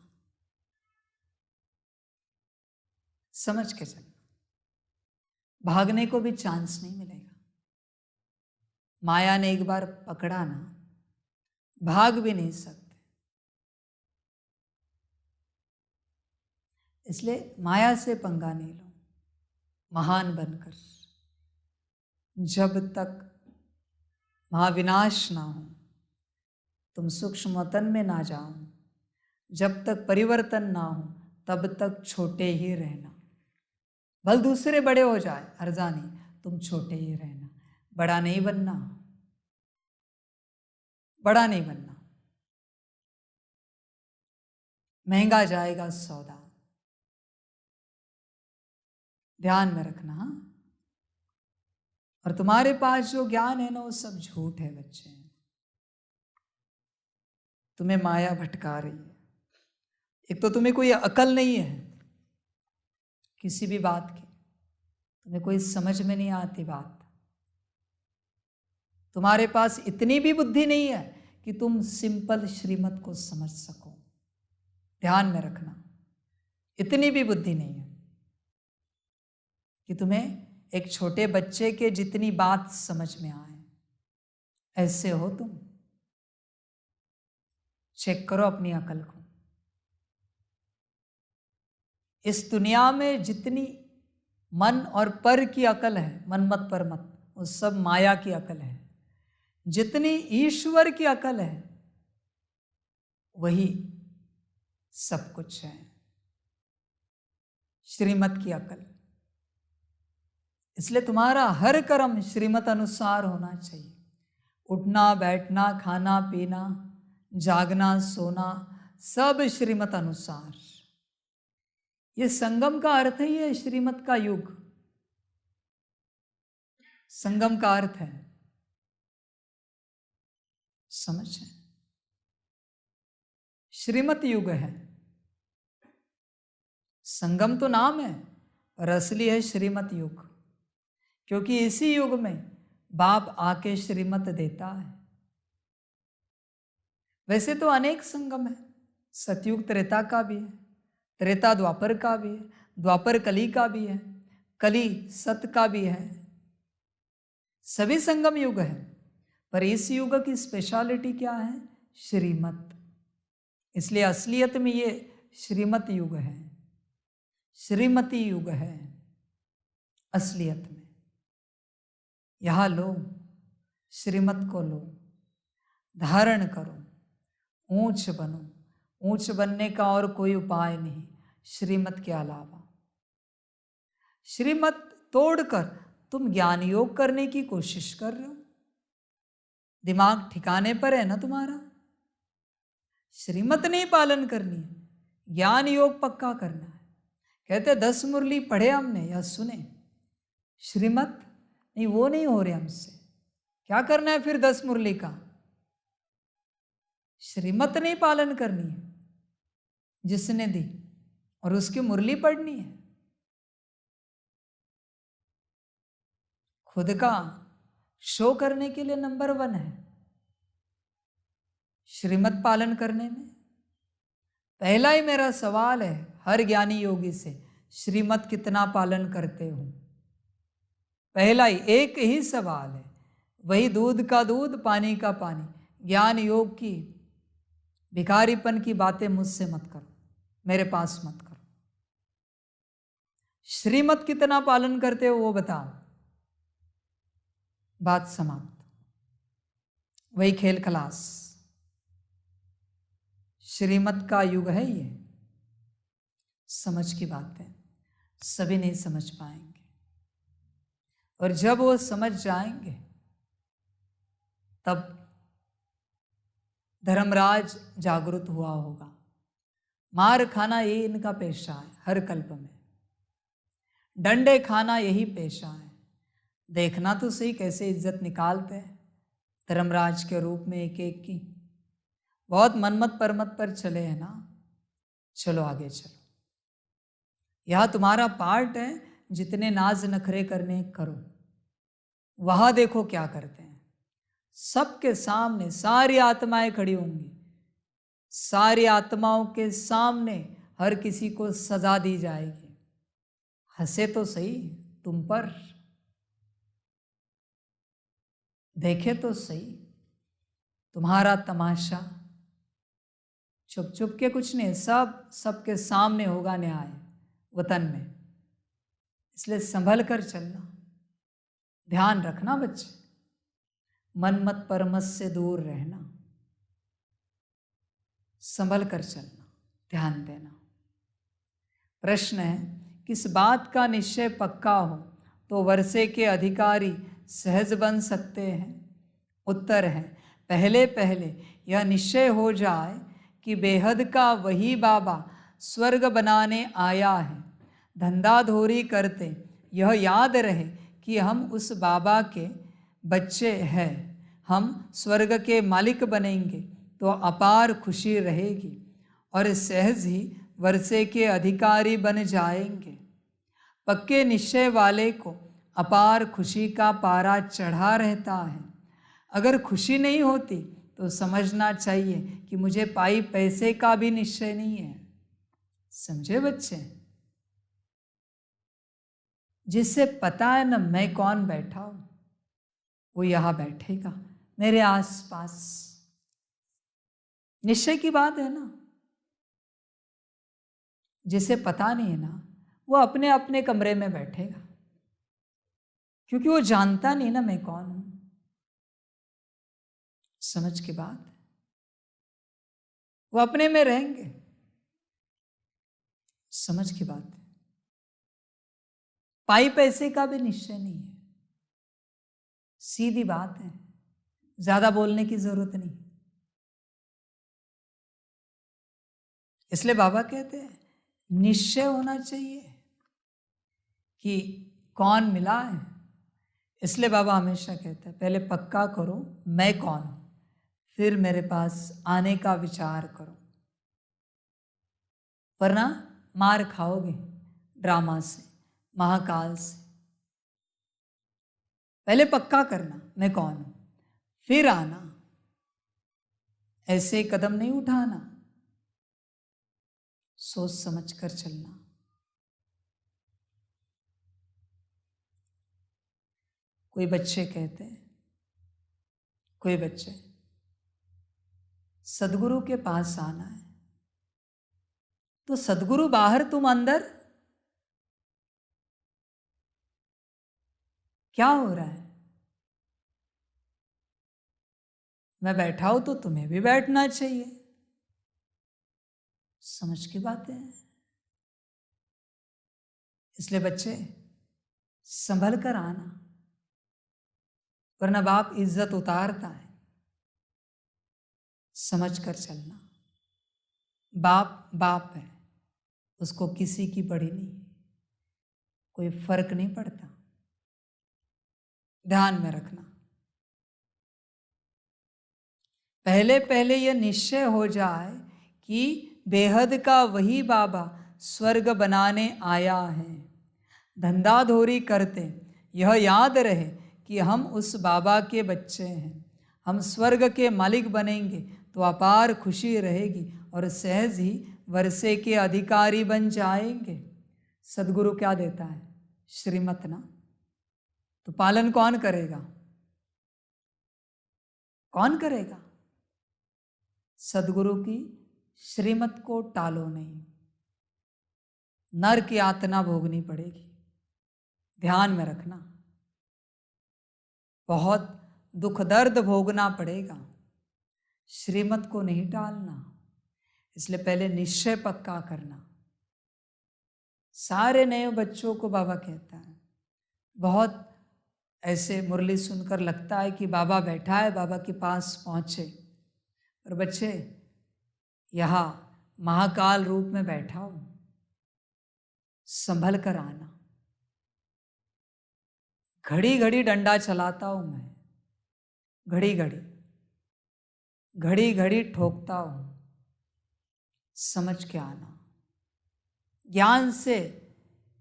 समझ के चलना। भागने को भी चांस नहीं मिलेगा। माया ने एक बार पकड़ा ना, भाग भी नहीं सकते। इसलिए माया से पंगा नहीं लो, महान बनकर। जब तक महाविनाश ना हो, तुम सूक्ष्म वतन में ना जाओ, जब तक परिवर्तन ना हो, तब तक छोटे ही रहना। भल दूसरे बड़े हो जाए, अर्जा नहीं, तुम छोटे ही रहना। बड़ा नहीं बनना, बड़ा नहीं बनना। महंगा जाएगा सौदा, ध्यान में रखना। हाँ, और तुम्हारे पास जो ज्ञान है ना, वो सब झूठ है बच्चे। तुम्हें माया भटका रही है। एक तो तुम्हें कोई अकल नहीं है किसी भी बात की, तुम्हें कोई समझ में नहीं आती बात। तुम्हारे पास इतनी भी बुद्धि नहीं है कि तुम सिंपल श्रीमत को समझ सको। ध्यान में रखना, इतनी भी बुद्धि नहीं है कि तुम्हें एक छोटे बच्चे के जितनी बात समझ में आए। ऐसे हो तुम? चेक करो अपनी अकल को। इस दुनिया में जितनी मन और पर की अकल है, मन मत पर मत, वो सब माया की अकल है। जितनी ईश्वर की अकल है, वही सब कुछ है, श्रीमत की अकल। इसलिए तुम्हारा हर कर्म श्रीमत अनुसार होना चाहिए। उठना बैठना, खाना पीना, जागना सोना, सब श्रीमत अनुसार। ये संगम का अर्थ ही है श्रीमत का युग। संगम का अर्थ है समझ, श्रीमत युग है। संगम तो नाम है और असली है श्रीमत युग, क्योंकि इसी युग में बाप आके श्रीमत देता है। वैसे तो अनेक संगम है, सतयुग त्रेता का भी है, त्रेता द्वापर का भी है, द्वापर कली का भी है, कली सत का भी है। सभी संगम युग है, पर इस युग की स्पेशलिटी क्या है? श्रीमत। इसलिए असलियत में ये श्रीमत युग है, श्रीमती युग है असलियत में। यहां लो, श्रीमत को लो, धारण करो, ऊंच बनो। ऊंच बनने का और कोई उपाय नहीं श्रीमत के अलावा। श्रीमत तोड़कर तुम ज्ञान योग करने की कोशिश कर रहे हो। दिमाग ठिकाने पर है ना तुम्हारा? श्रीमत नहीं पालन करनी है, ज्ञान योग पक्का करना है। कहते 10 मुरली पढ़े हमने या सुने, श्रीमत नहीं, वो नहीं हो रहे हमसे। क्या करना है फिर 10 मुरली का? श्रीमत नहीं पालन करनी है जिसने दी, और उसकी मुरली पढ़नी है। खुद का शो करने के लिए नंबर 1 है श्रीमत पालन करने में। पहला ही मेरा सवाल है हर ज्ञानी योगी से, श्रीमत कितना पालन करते हो? पहला ही एक ही सवाल है, वही दूध का दूध पानी का पानी। ज्ञान योग की भिखारीपन की बातें मुझसे मत करो, मेरे पास मत करो। श्रीमत कितना पालन करते हो वो बताओ, बात समाप्त। वही खेल खलास। श्रीमत का युग है ये। समझ की बात है, सभी नहीं समझ पाएंगे, और जब वो समझ जाएंगे तब धर्मराज जागृत हुआ होगा। मार खाना ये इनका पेशा है, हर कल्प में डंडे खाना यही पेशा है। देखना तो सही कैसे इज्जत निकालते हैं धर्मराज के रूप में एक एक की। बहुत मनमत परमत पर चले हैं ना, चलो आगे चलो। यह तुम्हारा पार्ट है, जितने नाज नखरे करने करो। वहां देखो क्या करते हैं, सबके सामने सारी आत्माएं खड़ी होंगी, सारी आत्माओं के सामने हर किसी को सजा दी जाएगी। हंसे तो सही तुम पर, देखे तो सही तुम्हारा तमाशा। चुप चुप के कुछ नहीं, सबके सामने होगा न्याय वतन में। इसलिए संभल कर चलना, ध्यान रखना बच्चे, मनमत परमत से दूर रहना, संभल कर चलना, ध्यान देना। प्रश्न है, किस बात का निश्चय पक्का हो तो वर्षे के अधिकारी सहज बन सकते हैं? उत्तर है, पहले पहले यह निश्चय हो जाए कि बेहद का वही बाबा स्वर्ग बनाने आया है। धंधाधोरी करते यह याद रहे कि हम उस बाबा के बच्चे हैं। हम स्वर्ग के मालिक बनेंगे तो अपार खुशी रहेगी और सहज ही वर्षे के अधिकारी बन जाएंगे। पक्के निश्चय वाले को अपार खुशी का पारा चढ़ा रहता है। अगर खुशी नहीं होती तो समझना चाहिए कि मुझे पाई पैसे का भी निश्चय नहीं है। समझे बच्चे? जिससे पता है ना मैं कौन बैठा हूं, वो यहां बैठेगा मेरे आसपास। निश्चय की बात है ना। जिसे पता नहीं है ना, वो अपने अपने कमरे में बैठेगा, क्योंकि वो जानता नहीं ना मैं कौन हूं। समझ की बात, वो अपने में रहेंगे। समझ की बात है। पाई पैसे का भी निश्चय नहीं है, सीधी बात है, ज्यादा बोलने की जरूरत नहीं। इसलिए बाबा कहते हैं निश्चय होना चाहिए कि कौन मिला है। इसलिए बाबा हमेशा कहते हैं पहले पक्का करो मैं कौन हूं, फिर मेरे पास आने का विचार करो, वरना मार खाओगे ड्रामा से, महाकाल से। पहले पक्का करना मैं कौन हूं, फिर आना। ऐसे कदम नहीं उठाना, सोच समझ कर चलना। कोई बच्चे कहते हैं, कोई बच्चे सदगुरु के पास आना है, तो सदगुरु बाहर तुम अंदर, क्या हो रहा है? मैं बैठा हूं तो तुम्हें भी बैठना चाहिए। समझ की बात है। इसलिए बच्चे संभल कर आना, वरना बाप इज्जत उतारता है। समझ कर चलना। बाप बाप है, उसको किसी की पड़ी नहीं, कोई फर्क नहीं पड़ता। ध्यान में रखना। पहले पहले यह निश्चय हो जाए कि बेहद का वही बाबा स्वर्ग बनाने आया है। धंधाधोरी करते यह याद रहे कि हम उस बाबा के बच्चे हैं। हम स्वर्ग के मालिक बनेंगे तो अपार खुशी रहेगी और सहज ही वर्षे के अधिकारी बन जाएंगे। सदगुरु क्या देता है? श्रीमत ना। तो पालन कौन करेगा? कौन करेगा? सदगुरु की श्रीमत को टालो नहीं, नरक यातना भोगनी पड़ेगी। ध्यान में रखना, बहुत दुख दर्द भोगना पड़ेगा। श्रीमत को नहीं टालना। इसलिए पहले निश्चय पक्का करना। सारे नए बच्चों को बाबा कहता है बहुत ऐसे मुरली सुनकर लगता है कि बाबा बैठा है, बाबा के पास पहुँचे। पर बच्चे, यहाँ महाकाल रूप में बैठा हूँ, संभल कर आना। घड़ी घड़ी डंडा चलाता हूँ मैं, घड़ी घड़ी घड़ी घड़ी ठोकता हूँ, समझ के आना। ज्ञान से,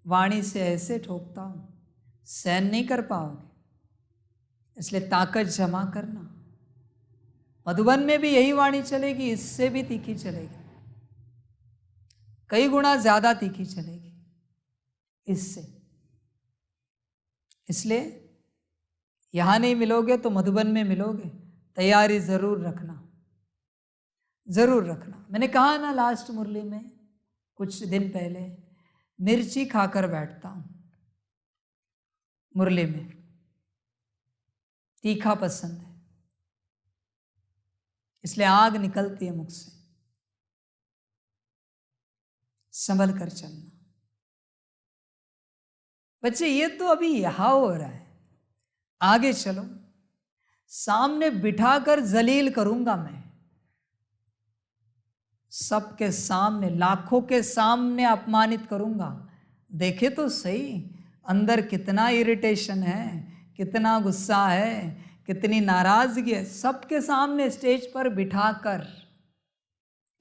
वाणी से ऐसे ठोकता हूँ, सहन नहीं कर पाओगे, इसलिए ताकत जमा करना। मधुबन में भी यही वाणी चलेगी, इससे भी तीखी चलेगी, कई गुना ज्यादा तीखी चलेगी इससे। इसलिए यहां नहीं मिलोगे तो मधुबन में मिलोगे, तैयारी जरूर रखना, जरूर रखना। मैंने कहा ना लास्ट मुरली में कुछ दिन पहले, मिर्ची खाकर बैठता हूं मुरली में, तीखा पसंद है, इसलिए आग निकलती है मुख से। संभल कर चलना बच्चे। ये तो अभी यहां हो रहा है, आगे चलो, सामने बिठाकर जलील करूंगा मैं, सबके सामने, लाखों के सामने अपमानित करूंगा। देखे तो सही अंदर कितना इरिटेशन है, कितना गुस्सा है, कितनी नाराजगी है। सबके सामने स्टेज पर बिठाकर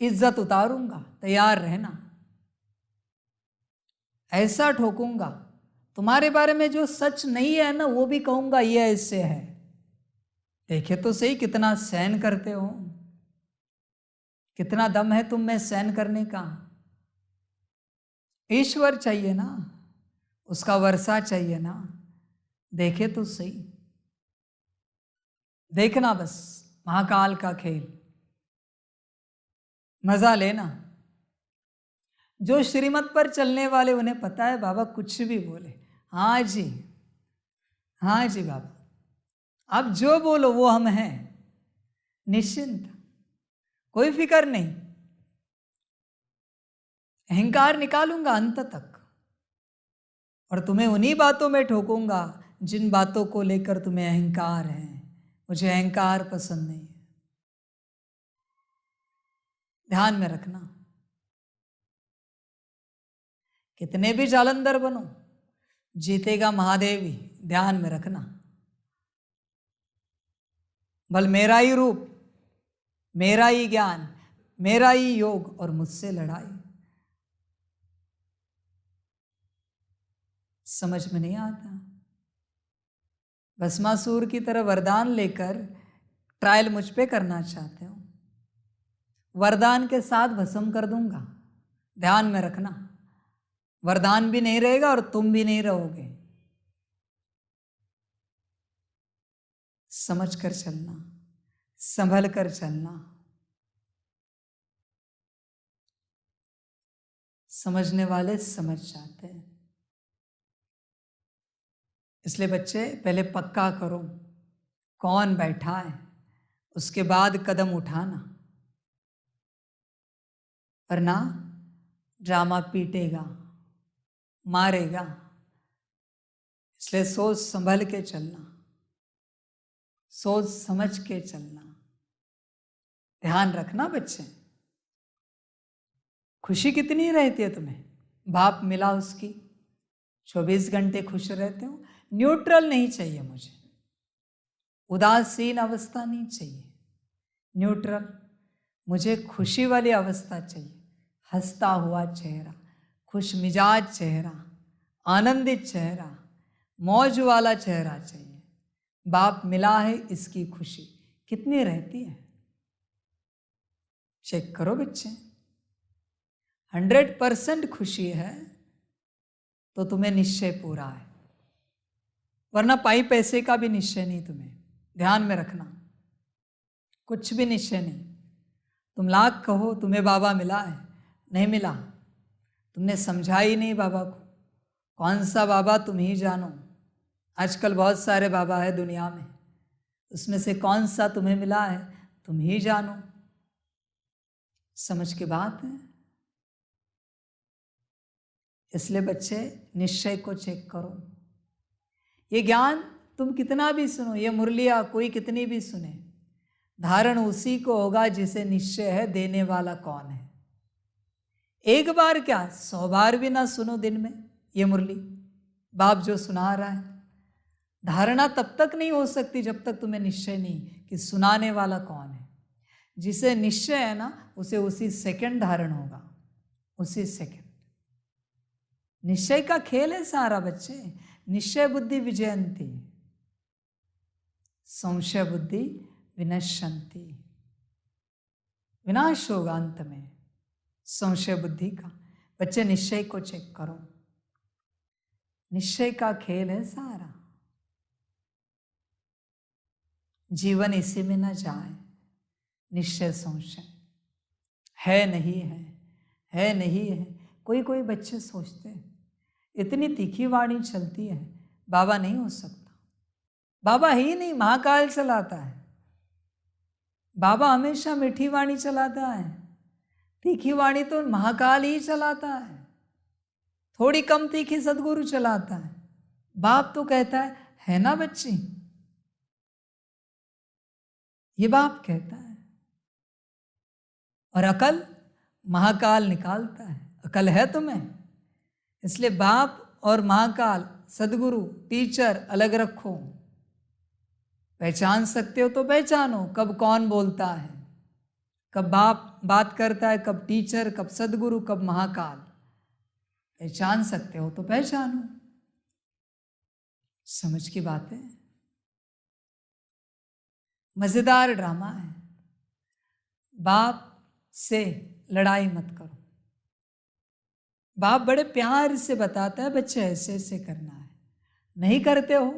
इज्जत उतारूंगा, तैयार रहना। ऐसा ठोकूंगा, तुम्हारे बारे में जो सच नहीं है ना, वो भी कहूंगा ये ऐसे है। देखे तो सही कितना सहन करते हो, कितना दम है तुम में सहन करने का। ईश्वर चाहिए ना, उसका वर्षा चाहिए ना। देखे तो सही, देखना बस महाकाल का खेल, मजा लेना। जो श्रीमत पर चलने वाले उन्हें पता है बाबा कुछ भी बोले, हाँ जी, हाँ जी बाबा, आप जो बोलो वो हम हैं, निश्चिंत, कोई फिक्र नहीं। अहंकार निकालूंगा अंत तक, और तुम्हें उन्हीं बातों में ठोकूंगा जिन बातों को लेकर तुम्हें अहंकार है। मुझे अहंकार पसंद नहीं है, ध्यान में रखना। कितने भी जालंधर बनो, जीतेगा महादेव ही, ध्यान में रखना। बल मेरा ही रूप, मेरा ही ज्ञान, मेरा ही योग, और मुझसे लड़ाई। समझ में नहीं आता। भस्मासुर की तरह वरदान लेकर ट्रायल मुझ पे करना चाहते हो, वरदान के साथ भस्म कर दूंगा, ध्यान में रखना। वरदान भी नहीं रहेगा और तुम भी नहीं रहोगे। समझ कर चलना, संभल कर चलना। समझने वाले समझ जाते हैं। इसलिए बच्चे पहले पक्का करो कौन बैठा है, उसके बाद कदम उठाना, वरना ड्रामा पीटेगा, मारेगा। इसलिए सोच संभल के चलना, सोच समझ के चलना। ध्यान रखना बच्चे। खुशी कितनी रहती है तुम्हें, बाप मिला उसकी, 24 घंटे खुश रहते हो। न्यूट्रल नहीं चाहिए मुझे, उदासीन अवस्था नहीं चाहिए, न्यूट्रल। मुझे खुशी वाली अवस्था चाहिए, हंसता हुआ चेहरा, खुश मिजाज चेहरा, आनंदित चेहरा, मौज वाला चेहरा चाहिए। बाप मिला है, इसकी खुशी कितनी रहती है, चेक करो बच्चे। 100% खुशी है तो तुम्हें निश्चय पूरा है, वरना पाई पैसे का भी निश्चय नहीं तुम्हें, ध्यान में रखना। कुछ भी निश्चय नहीं। तुम लाख कहो तुम्हें बाबा मिला है, नहीं मिला, तुमने समझा ही नहीं बाबा को। कौन सा बाबा तुम ही जानो। आजकल बहुत सारे बाबा है दुनिया में, उसमें से कौन सा तुम्हें मिला है तुम ही जानो। समझ की बात है। इसलिए बच्चे निश्चय को चेक करो। ये ज्ञान तुम कितना भी सुनो, ये मुरलिया कोई कितनी भी सुने, धारण उसी को होगा जिसे निश्चय है देने वाला कौन है। एक बार क्या 100 बार भी ना सुनो दिन में ये मुरली, बाप जो सुना रहा है, धारणा तब तक नहीं हो सकती जब तक तुम्हें निश्चय नहीं कि सुनाने वाला कौन है। जिसे निश्चय है ना, उसे उसी सेकंड धारण होगा, उसी सेकंड। निश्चय का खेल है सारा बच्चे। निश्चय बुद्धि विजयंती, संशय बुद्धि विनश्यंती। विनाश होगा अंत में संशय बुद्धि का। बच्चे निश्चय को चेक करो, निश्चय का खेल है सारा। जीवन इसी में न जाए। निश्चय संशय है नहीं है, है नहीं है। कोई कोई बच्चे सोचते हैं इतनी तीखी वाणी चलती है, बाबा नहीं हो सकता। बाबा ही नहीं, महाकाल चलाता है। बाबा हमेशा मीठी वाणी चलाता है, तीखी वाणी तो महाकाल ही चलाता है। थोड़ी कम तीखी सदगुरु चलाता है। बाप तो कहता है ना बच्ची, ये बाप कहता है। और अकल महाकाल निकालता है। अकल है तुम्हें, इसलिए बाप और महाकाल, सदगुरु, टीचर अलग रखो। पहचान सकते हो तो पहचानो कब कौन बोलता है, कब बाप बात करता है, कब टीचर, कब सदगुरु, कब महाकाल। पहचान सकते हो तो पहचानो। समझ की बात है। मजेदार ड्रामा है। बाप से लड़ाई मत करो। बाप बड़े प्यार से बताता है बच्चे ऐसे ऐसे करना है, नहीं करते हो।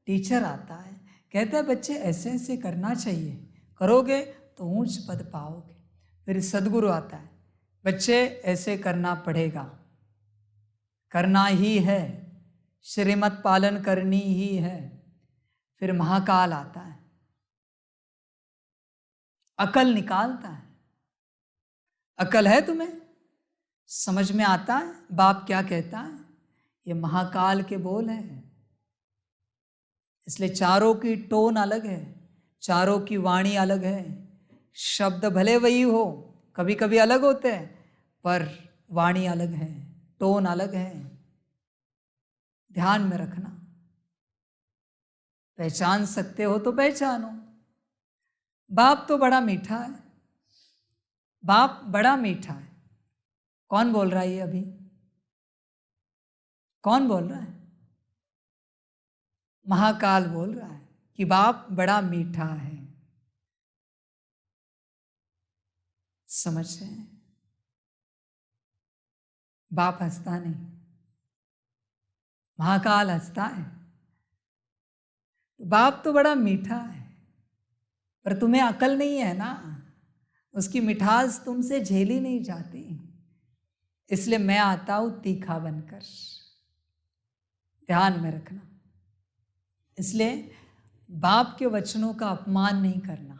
टीचर आता है, कहता है बच्चे ऐसे ऐसे करना चाहिए, करोगे तो ऊंच पद पाओगे। फिर सदगुरु आता है, बच्चे ऐसे करना पड़ेगा, करना ही है, श्रीमत पालन करनी ही है। फिर महाकाल आता है, अकल निकालता है। अकल है तुम्हें, समझ में आता है बाप क्या कहता है। ये महाकाल के बोल हैं, इसलिए चारों की टोन अलग है, चारों की वाणी अलग है। शब्द भले वही हो, कभी कभी अलग होते हैं, पर वाणी अलग है, टोन अलग है। ध्यान में रखना। पहचान सकते हो तो पहचानो। बाप तो बड़ा मीठा है, बाप बड़ा मीठा है। कौन बोल रहा है ये अभी? कौन बोल रहा है? महाकाल बोल रहा है कि बाप बड़ा मीठा है। समझ रहे हैं? बाप हंसता नहीं, महाकाल हंसता है। बाप तो बड़ा मीठा है, पर तुम्हें अकल नहीं है ना, उसकी मिठास तुमसे झेली नहीं जाती। इसलिए मैं आता हूं तीखा बनकर। ध्यान में रखना। इसलिए बाप के वचनों का अपमान नहीं करना।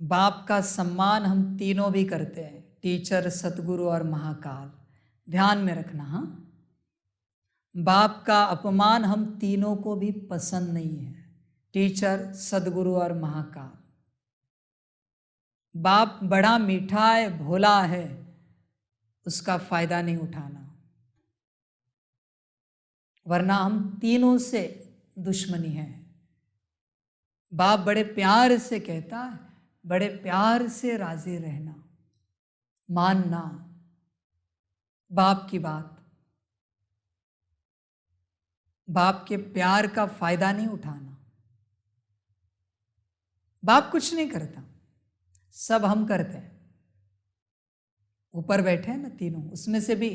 बाप का सम्मान हम तीनों भी करते हैं, टीचर, सतगुरु और महाकाल। ध्यान में रखना। हाँ, बाप का अपमान हम तीनों को भी पसंद नहीं है, टीचर, सदगुरु और महाकाल। बाप बड़ा मीठा है, भोला है, उसका फायदा नहीं उठाना, वरना हम तीनों से दुश्मनी है। बाप बड़े प्यार से कहता है, बड़े प्यार से राजी रहना, मानना बाप की बात, बाप के प्यार का फायदा नहीं उठाना। बाप कुछ नहीं करता, सब हम करते हैं। ऊपर बैठे हैं ना तीनों, उसमें से भी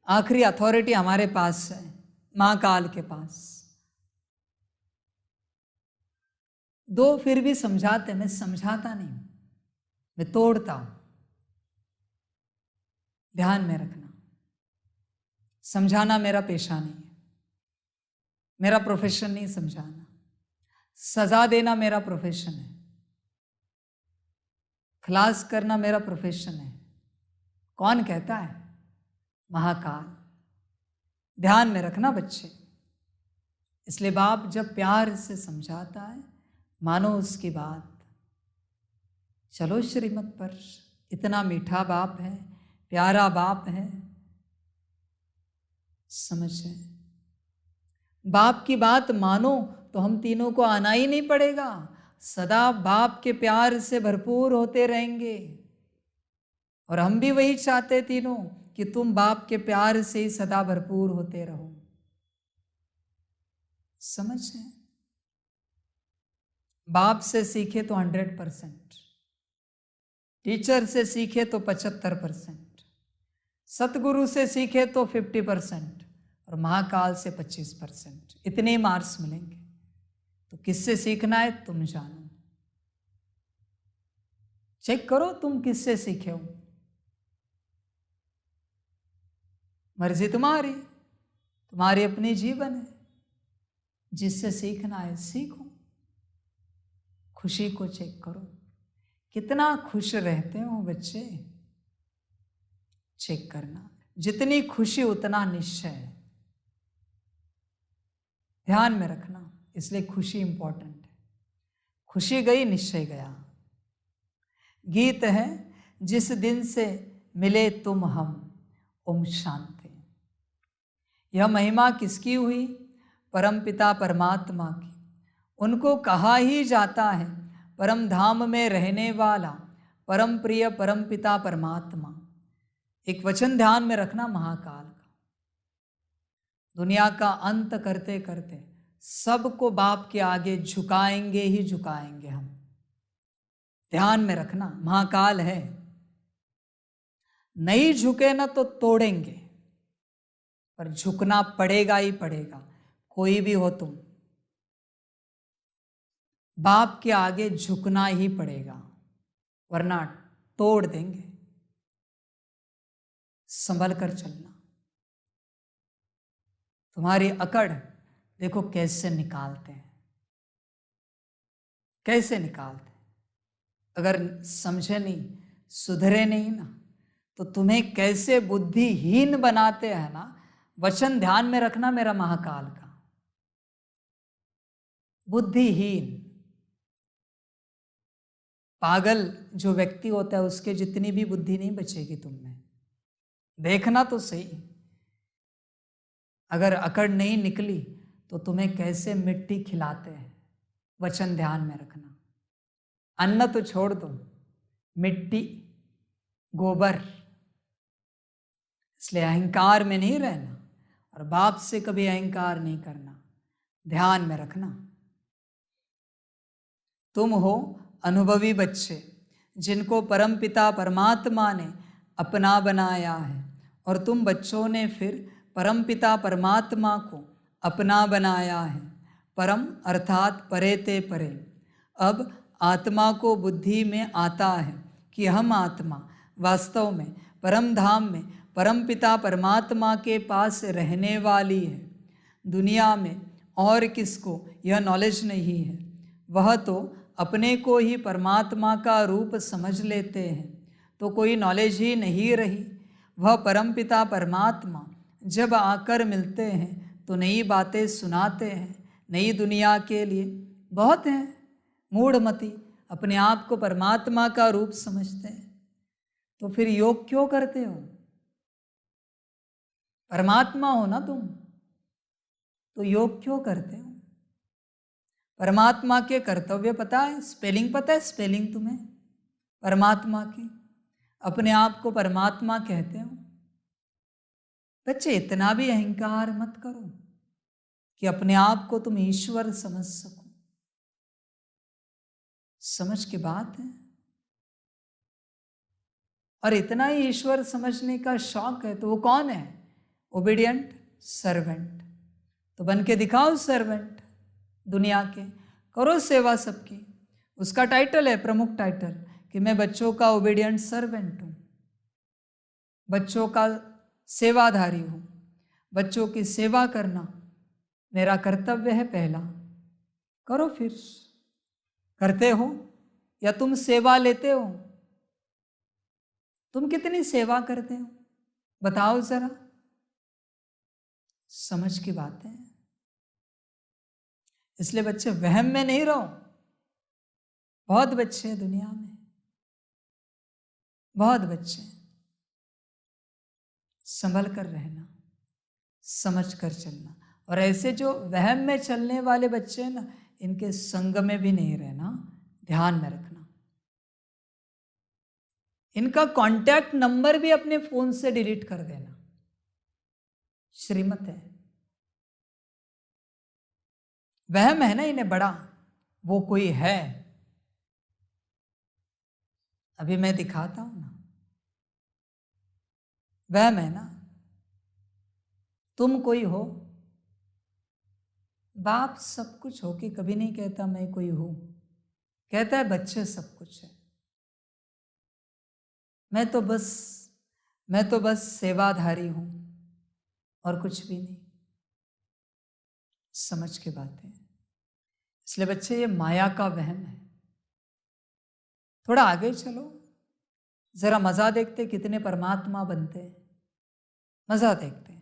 आखिरी अथॉरिटी हमारे पास है, महाकाल के पास। दो फिर भी समझाते, मैं समझाता नहीं, मैं तोड़ता हूं। ध्यान में रखना, समझाना मेरा पेशा नहीं है, मेरा प्रोफेशन नहीं समझाना। सजा देना मेरा प्रोफेशन है, खलास करना मेरा प्रोफेशन है। कौन कहता है? महाकाल। ध्यान में रखना बच्चे, इसलिए बाप जब प्यार से समझाता है मानो उसकी बात। चलो श्रीमत पर, इतना मीठा बाप है, प्यारा बाप है, समझे। बाप की बात मानो तो हम तीनों को आना ही नहीं पड़ेगा, सदा बाप के प्यार से भरपूर होते रहेंगे। और हम भी वही चाहते तीनों कि तुम बाप के प्यार से ही सदा भरपूर होते रहो। समझे। बाप से सीखे तो 100%, टीचर से सीखे तो 75%, सतगुरु से सीखे तो 50% और महाकाल से 25%। इतने मार्क्स मिलेंगे। तो किससे सीखना है तुम जानो। चेक करो तुम किससे सीखे हो। मर्जी तुम्हारी, तुम्हारी अपनी जीवन है। जिससे सीखना है सीखो। खुशी को चेक करो, कितना खुश रहते हो बच्चे, चेक करना। जितनी खुशी उतना निश्चय है, ध्यान में रखना। इसलिए खुशी इंपॉर्टेंट है। खुशी गई निश्चय गया। गीत है जिस दिन से मिले तुम हम, ओम शांति। यह महिमा किसकी हुई? परमपिता परमात्मा की। उनको कहा ही जाता है परम धाम में रहने वाला परम प्रिय परमपिता परमात्मा। एक वचन ध्यान में रखना महाकाल का। दुनिया का अंत करते करते सबको बाप के आगे झुकाएंगे ही झुकाएंगे हम। ध्यान में रखना, महाकाल है। नहीं झुके ना तो तोड़ेंगे, पर झुकना पड़ेगा ही पड़ेगा। कोई भी हो तुम, बाप के आगे झुकना ही पड़ेगा, वरना तोड़ देंगे। संभल कर चलना। तुम्हारी अकड़ देखो कैसे निकालते हैं, कैसे निकालते हैं। अगर समझे नहीं, सुधरे नहीं ना, तो तुम्हें कैसे बुद्धिहीन बनाते हैं ना। वचन ध्यान में रखना मेरा महाकाल का। बुद्धिहीन, पागल जो व्यक्ति होता है उसके जितनी भी बुद्धि नहीं बचेगी तुम में। देखना तो सही। अगर अकड़ नहीं निकली तो तुम्हें कैसे मिट्टी खिलाते हैं। वचन ध्यान में रखना। अन्न तो छोड़ दो, मिट्टी, गोबर। इसलिए अहंकार में नहीं रहना और बाप से कभी अहंकार नहीं करना। ध्यान में रखना। तुम हो अनुभवी बच्चे जिनको परमपिता परमात्मा ने अपना बनाया है, और तुम बच्चों ने फिर परमपिता परमात्मा को अपना बनाया है। परम अर्थात परे ते परे। अब आत्मा को बुद्धि में आता है कि हम आत्मा वास्तव में परम धाम में परमपिता परमात्मा के पास रहने वाली है। दुनिया में और किसको यह नॉलेज नहीं है। वह तो अपने को ही परमात्मा का रूप समझ लेते हैं, तो कोई नॉलेज ही नहीं रही। वह परमपिता परमात्मा जब आकर मिलते हैं तो नई बातें सुनाते हैं। नई दुनिया के लिए बहुत हैं मूढ़मती, अपने आप को परमात्मा का रूप समझते हैं। तो फिर योग क्यों करते हो? परमात्मा हो ना तुम, तो योग क्यों करते हो? परमात्मा के कर्तव्य पता है? स्पेलिंग पता है? स्पेलिंग तुम्हें परमात्मा की, अपने आप को परमात्मा कहते हो। बच्चे इतना भी अहंकार मत करो कि अपने आप को तुम ईश्वर समझ सको। समझ की बात है। और इतना ही ईश्वर समझने का शौक है तो वो कौन है? Obedient servant. तो बन के दिखाओ सर्वेंट दुनिया के, करो सेवा सबकी। उसका टाइटल है, प्रमुख टाइटल, कि मैं बच्चों का ओबीडियंट सर्वेंट हूँ, बच्चों का सेवाधारी हूँ। बच्चों की सेवा करना मेरा कर्तव्य है पहला। करो फिर। करते हो या तुम सेवा लेते हो? तुम कितनी सेवा करते हो बताओ जरा। समझ की बात है। इसलिए बच्चे वहम में नहीं रहो। बहुत बच्चे हैं दुनिया में, बहुत बच्चे। संभल कर रहना, समझ कर चलना। और ऐसे जो वहम में चलने वाले बच्चे हैं ना, इनके संग में भी नहीं रहना, ध्यान में रखना। इनका कांटेक्ट नंबर भी अपने फोन से डिलीट कर देना, श्रीमत है। वहम है ना इन्हें बड़ा, वो कोई है। अभी मैं दिखाता हूं ना, वहम है ना। तुम कोई हो, बाप सब कुछ हो के कभी नहीं कहता मैं कोई हूं, कहता है बच्चे सब कुछ है। मैं तो बस सेवाधारी हूं और कुछ भी नहीं। समझ के बातें। इसलिए बच्चे ये माया का वहम है। थोड़ा आगे चलो, जरा मजा देखते कितने परमात्मा बनते हैं। मजा देखते हैं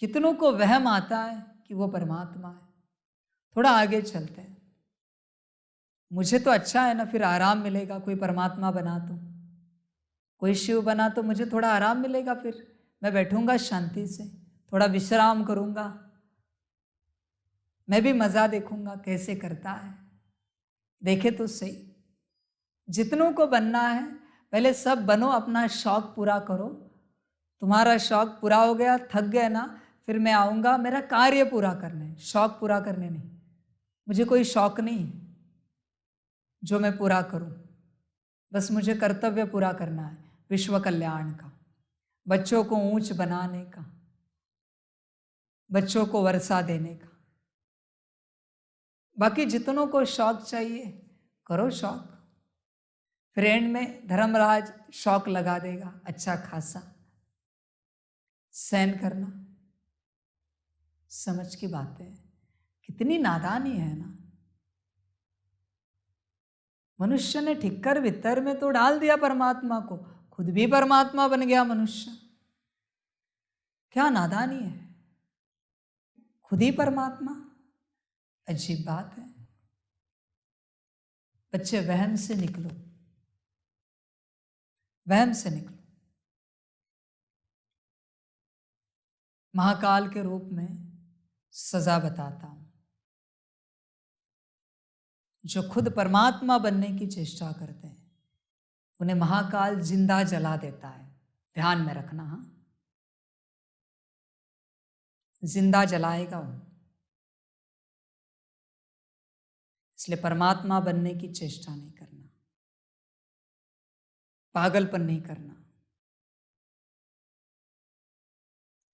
कितनों को वहम आता है कि वो परमात्मा है। थोड़ा आगे चलते हैं। मुझे तो अच्छा है ना, फिर आराम मिलेगा। कोई परमात्मा बना तो, कोई शिव बना तो मुझे थोड़ा आराम मिलेगा। फिर मैं बैठूंगा शांति से, थोड़ा विश्राम करूंगा, मैं भी मजा देखूंगा कैसे करता है। देखे तो सही, जितनों को बनना है पहले सब बनो, अपना शौक पूरा करो। तुम्हारा शौक पूरा हो गया, थक गए ना, फिर मैं आऊंगा मेरा कार्य पूरा करने, शौक पूरा करने नहीं। मुझे कोई शौक नहीं है जो मैं पूरा करूं, बस मुझे कर्तव्य पूरा करना है, विश्व कल्याण का, बच्चों को ऊंच बनाने का, बच्चों को वर्षा देने का। बाकी जितनों को शौक चाहिए करो शौक। फिर एंड में धर्मराज शौक लगा देगा अच्छा खासा। सहन करना, समझ की बात है। कितनी नादानी है ना। मनुष्य ने ठिक्कर भीतर में तो डाल दिया परमात्मा को, खुद भी परमात्मा बन गया मनुष्य। क्या नादानी है, खुद ही परमात्मा। अजीब बात है। बच्चे वहम से निकलो, वहम से निकलो। महाकाल के रूप में सजा बताता हूं। जो खुद परमात्मा बनने की चेष्टा करते हैं उन्हें महाकाल जिंदा जला देता है। ध्यान में रखना। हाँ, जिंदा जलाएगा वो। इसलिए परमात्मा बनने की चेष्टा नहीं करना, पागलपन नहीं करना,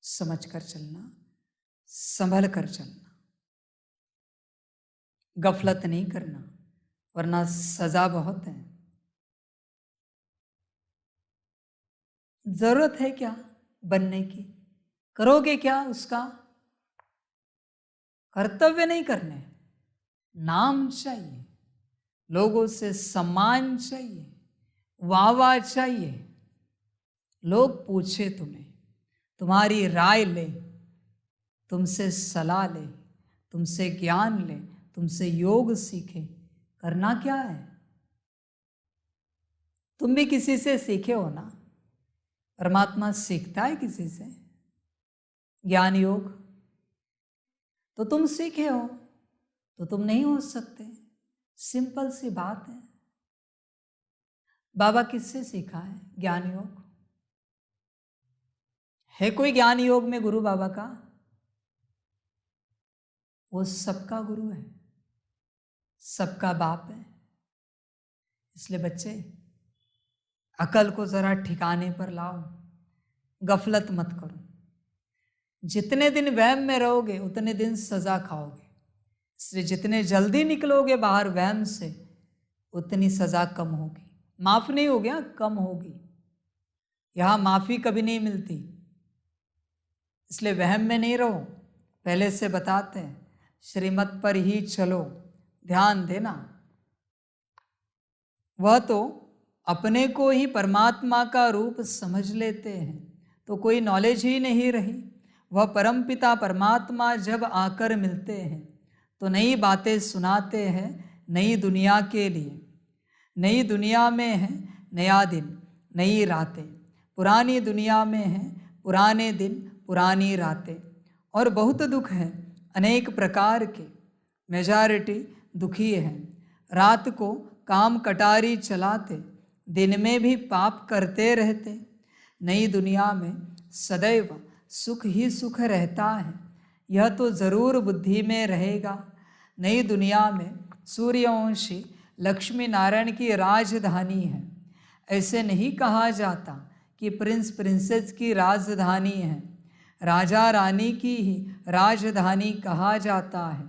समझ कर चलना, संभल कर चलना, गफलत नहीं करना, वरना सजा बहुत है। जरूरत है क्या बनने की, करोगे क्या उसका? कर्तव्य नहीं करने, नाम चाहिए, लोगों से सम्मान चाहिए, वाह चाहिए, लोग पूछे तुम्हें, तुम्हारी राय ले, तुमसे सलाह ले, तुमसे ज्ञान ले, तुमसे योग सीखे। करना क्या है? तुम भी किसी से सीखे हो ना। परमात्मा सीखता है किसी से ज्ञान योग, तो तुम सीखे हो तो तुम नहीं हो सकते। सिंपल सी बात है। बाबा किससे सीखा है ज्ञान योग? है कोई ज्ञान योग में गुरु बाबा का? वो सबका गुरु है, सबका बाप है। इसलिए बच्चे अकल को जरा ठिकाने पर लाओ, गफलत मत करो। जितने दिन वहम में रहोगे उतने दिन सजा खाओगे। इसलिए जितने जल्दी निकलोगे बाहर वहम से उतनी सजा कम होगी। माफ नहीं हो गया, कम होगी। यहां माफी कभी नहीं मिलती। इसलिए वहम में नहीं रहो। पहले से बताते हैं, श्रीमत पर ही चलो, ध्यान देना। वह तो अपने को ही परमात्मा का रूप समझ लेते हैं तो कोई नॉलेज ही नहीं रही। वह परमपिता परमात्मा जब आकर मिलते हैं तो नई बातें सुनाते हैं नई दुनिया के लिए। नई दुनिया में है नया दिन, नई रातें। पुरानी दुनिया में है पुराने दिन, पुरानी रातें। और बहुत दुख है अनेक प्रकार के, मेजॉरिटी दुखी है। रात को काम कटारी चलाते, दिन में भी पाप करते रहते। नई दुनिया में सदैव सुख ही सुख रहता है, यह तो ज़रूर बुद्धि में रहेगा। नई दुनिया में सूर्यवंशी लक्ष्मी नारायण की राजधानी है। ऐसे नहीं कहा जाता कि प्रिंस प्रिंसेस की राजधानी है, राजा रानी की ही राजधानी कहा जाता है।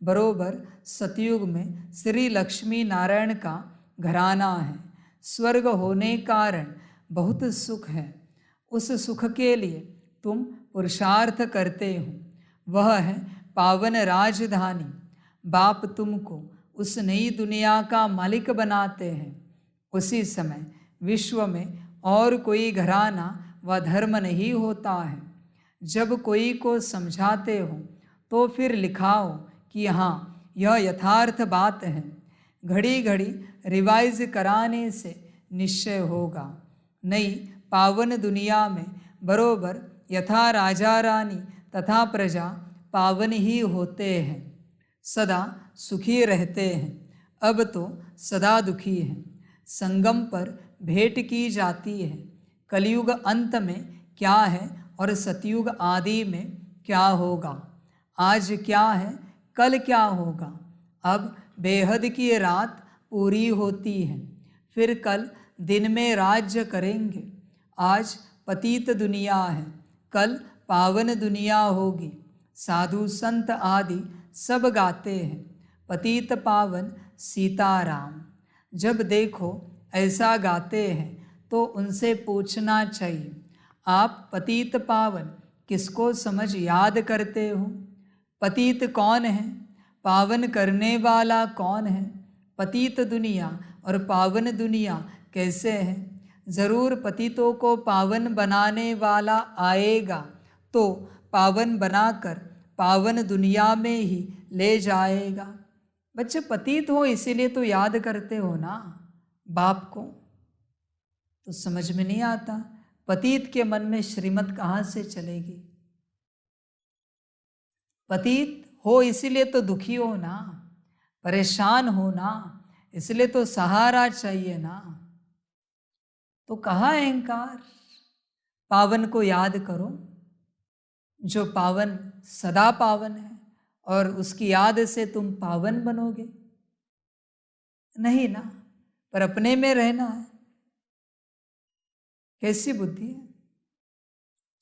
बरोबर सतयुग में श्री लक्ष्मी नारायण का घराना है। स्वर्ग होने कारण बहुत सुख है। उस सुख के लिए तुम पुरुषार्थ करते हो, वह है पावन राजधानी। बाप तुमको उस नई दुनिया का मालिक बनाते हैं। उसी समय विश्व में और कोई घराना व धर्म नहीं होता है। जब कोई को समझाते हो तो फिर लिखाओ कि हाँ यह यथार्थ बात है। घड़ी घड़ी रिवाइज कराने से निश्चय होगा। नई पावन दुनिया में बरोबर यथा राजा रानी तथा प्रजा पावन ही होते हैं, सदा सुखी रहते हैं। अब तो सदा दुखी हैं। संगम पर भेंट की जाती है। कलयुग अंत में क्या है और सतयुग आदि में क्या होगा। आज क्या है, कल क्या होगा। अब बेहद की रात पूरी होती है, फिर कल दिन में राज्य करेंगे। आज पतित दुनिया है, कल पावन दुनिया होगी। साधु संत आदि सब गाते हैं पतित पावन सीताराम। जब देखो ऐसा गाते हैं तो उनसे पूछना चाहिए, आप पतित पावन किसको समझ याद करते हो। पतित कौन है, पावन करने वाला कौन है। पतित दुनिया और पावन दुनिया कैसे है। ज़रूर पतितों को पावन बनाने वाला आएगा तो पावन बनाकर पावन दुनिया में ही ले जाएगा। बच्चे पतित हो इसीलिए तो याद करते हो ना बाप को, तो समझ में नहीं आता पतित के मन में श्रीमत कहाँ से चलेगी। पतित हो इसीलिए तो दुखी हो ना, परेशान हो ना, इसलिए तो सहारा चाहिए ना। तो कहाँ अहंकार, पावन को याद करो जो पावन सदा पावन है और उसकी याद से तुम पावन बनोगे। नहीं ना, पर अपने में रहना है। कैसी बुद्धि है,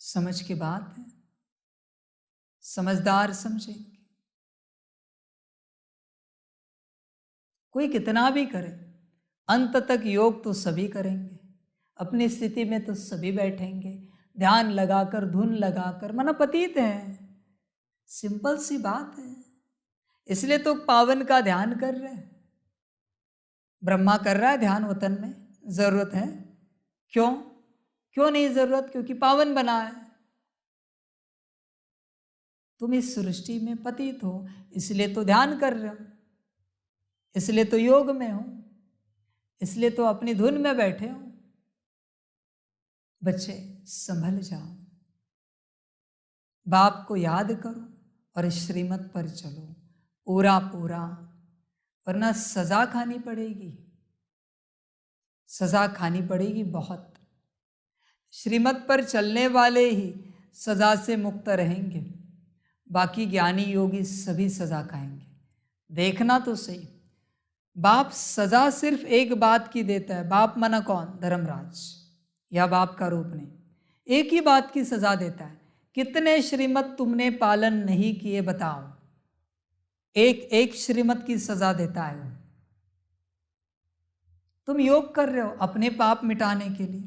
समझ की बात है, समझदार समझेंगे। कोई कितना भी करे, अंत तक योग तो सभी करेंगे। अपनी स्थिति में तो सभी बैठेंगे, ध्यान लगाकर धुन लगाकर, मना पतित है। सिंपल सी बात है। इसलिए तो पावन का ध्यान कर रहे हैं। ब्रह्मा कर रहा है ध्यान वतन में, जरूरत है क्यों, क्यों नहीं जरूरत, क्योंकि पावन बना है। तुम इस सृष्टि में पतित हो इसलिए तो ध्यान कर रहे हो, इसलिए तो योग में हो, इसलिए तो अपनी धुन में बैठे हो। बच्चे संभल जाओ, बाप को याद करो और श्रीमत पर चलो पूरा पूरा, वरना सजा खानी पड़ेगी, सजा खानी पड़ेगी बहुत। श्रीमत पर चलने वाले ही सजा से मुक्त रहेंगे, बाकी ज्ञानी योगी सभी सजा खाएंगे। देखना तो सही, बाप सजा सिर्फ एक बात की देता है। बाप मना कौन, धर्मराज या बाप का रूप नहीं, एक ही बात की सजा देता है। कितने श्रीमत तुमने पालन नहीं किए बताओ, एक एक श्रीमत की सजा देता है वो। तुम योग कर रहे हो अपने पाप मिटाने के लिए,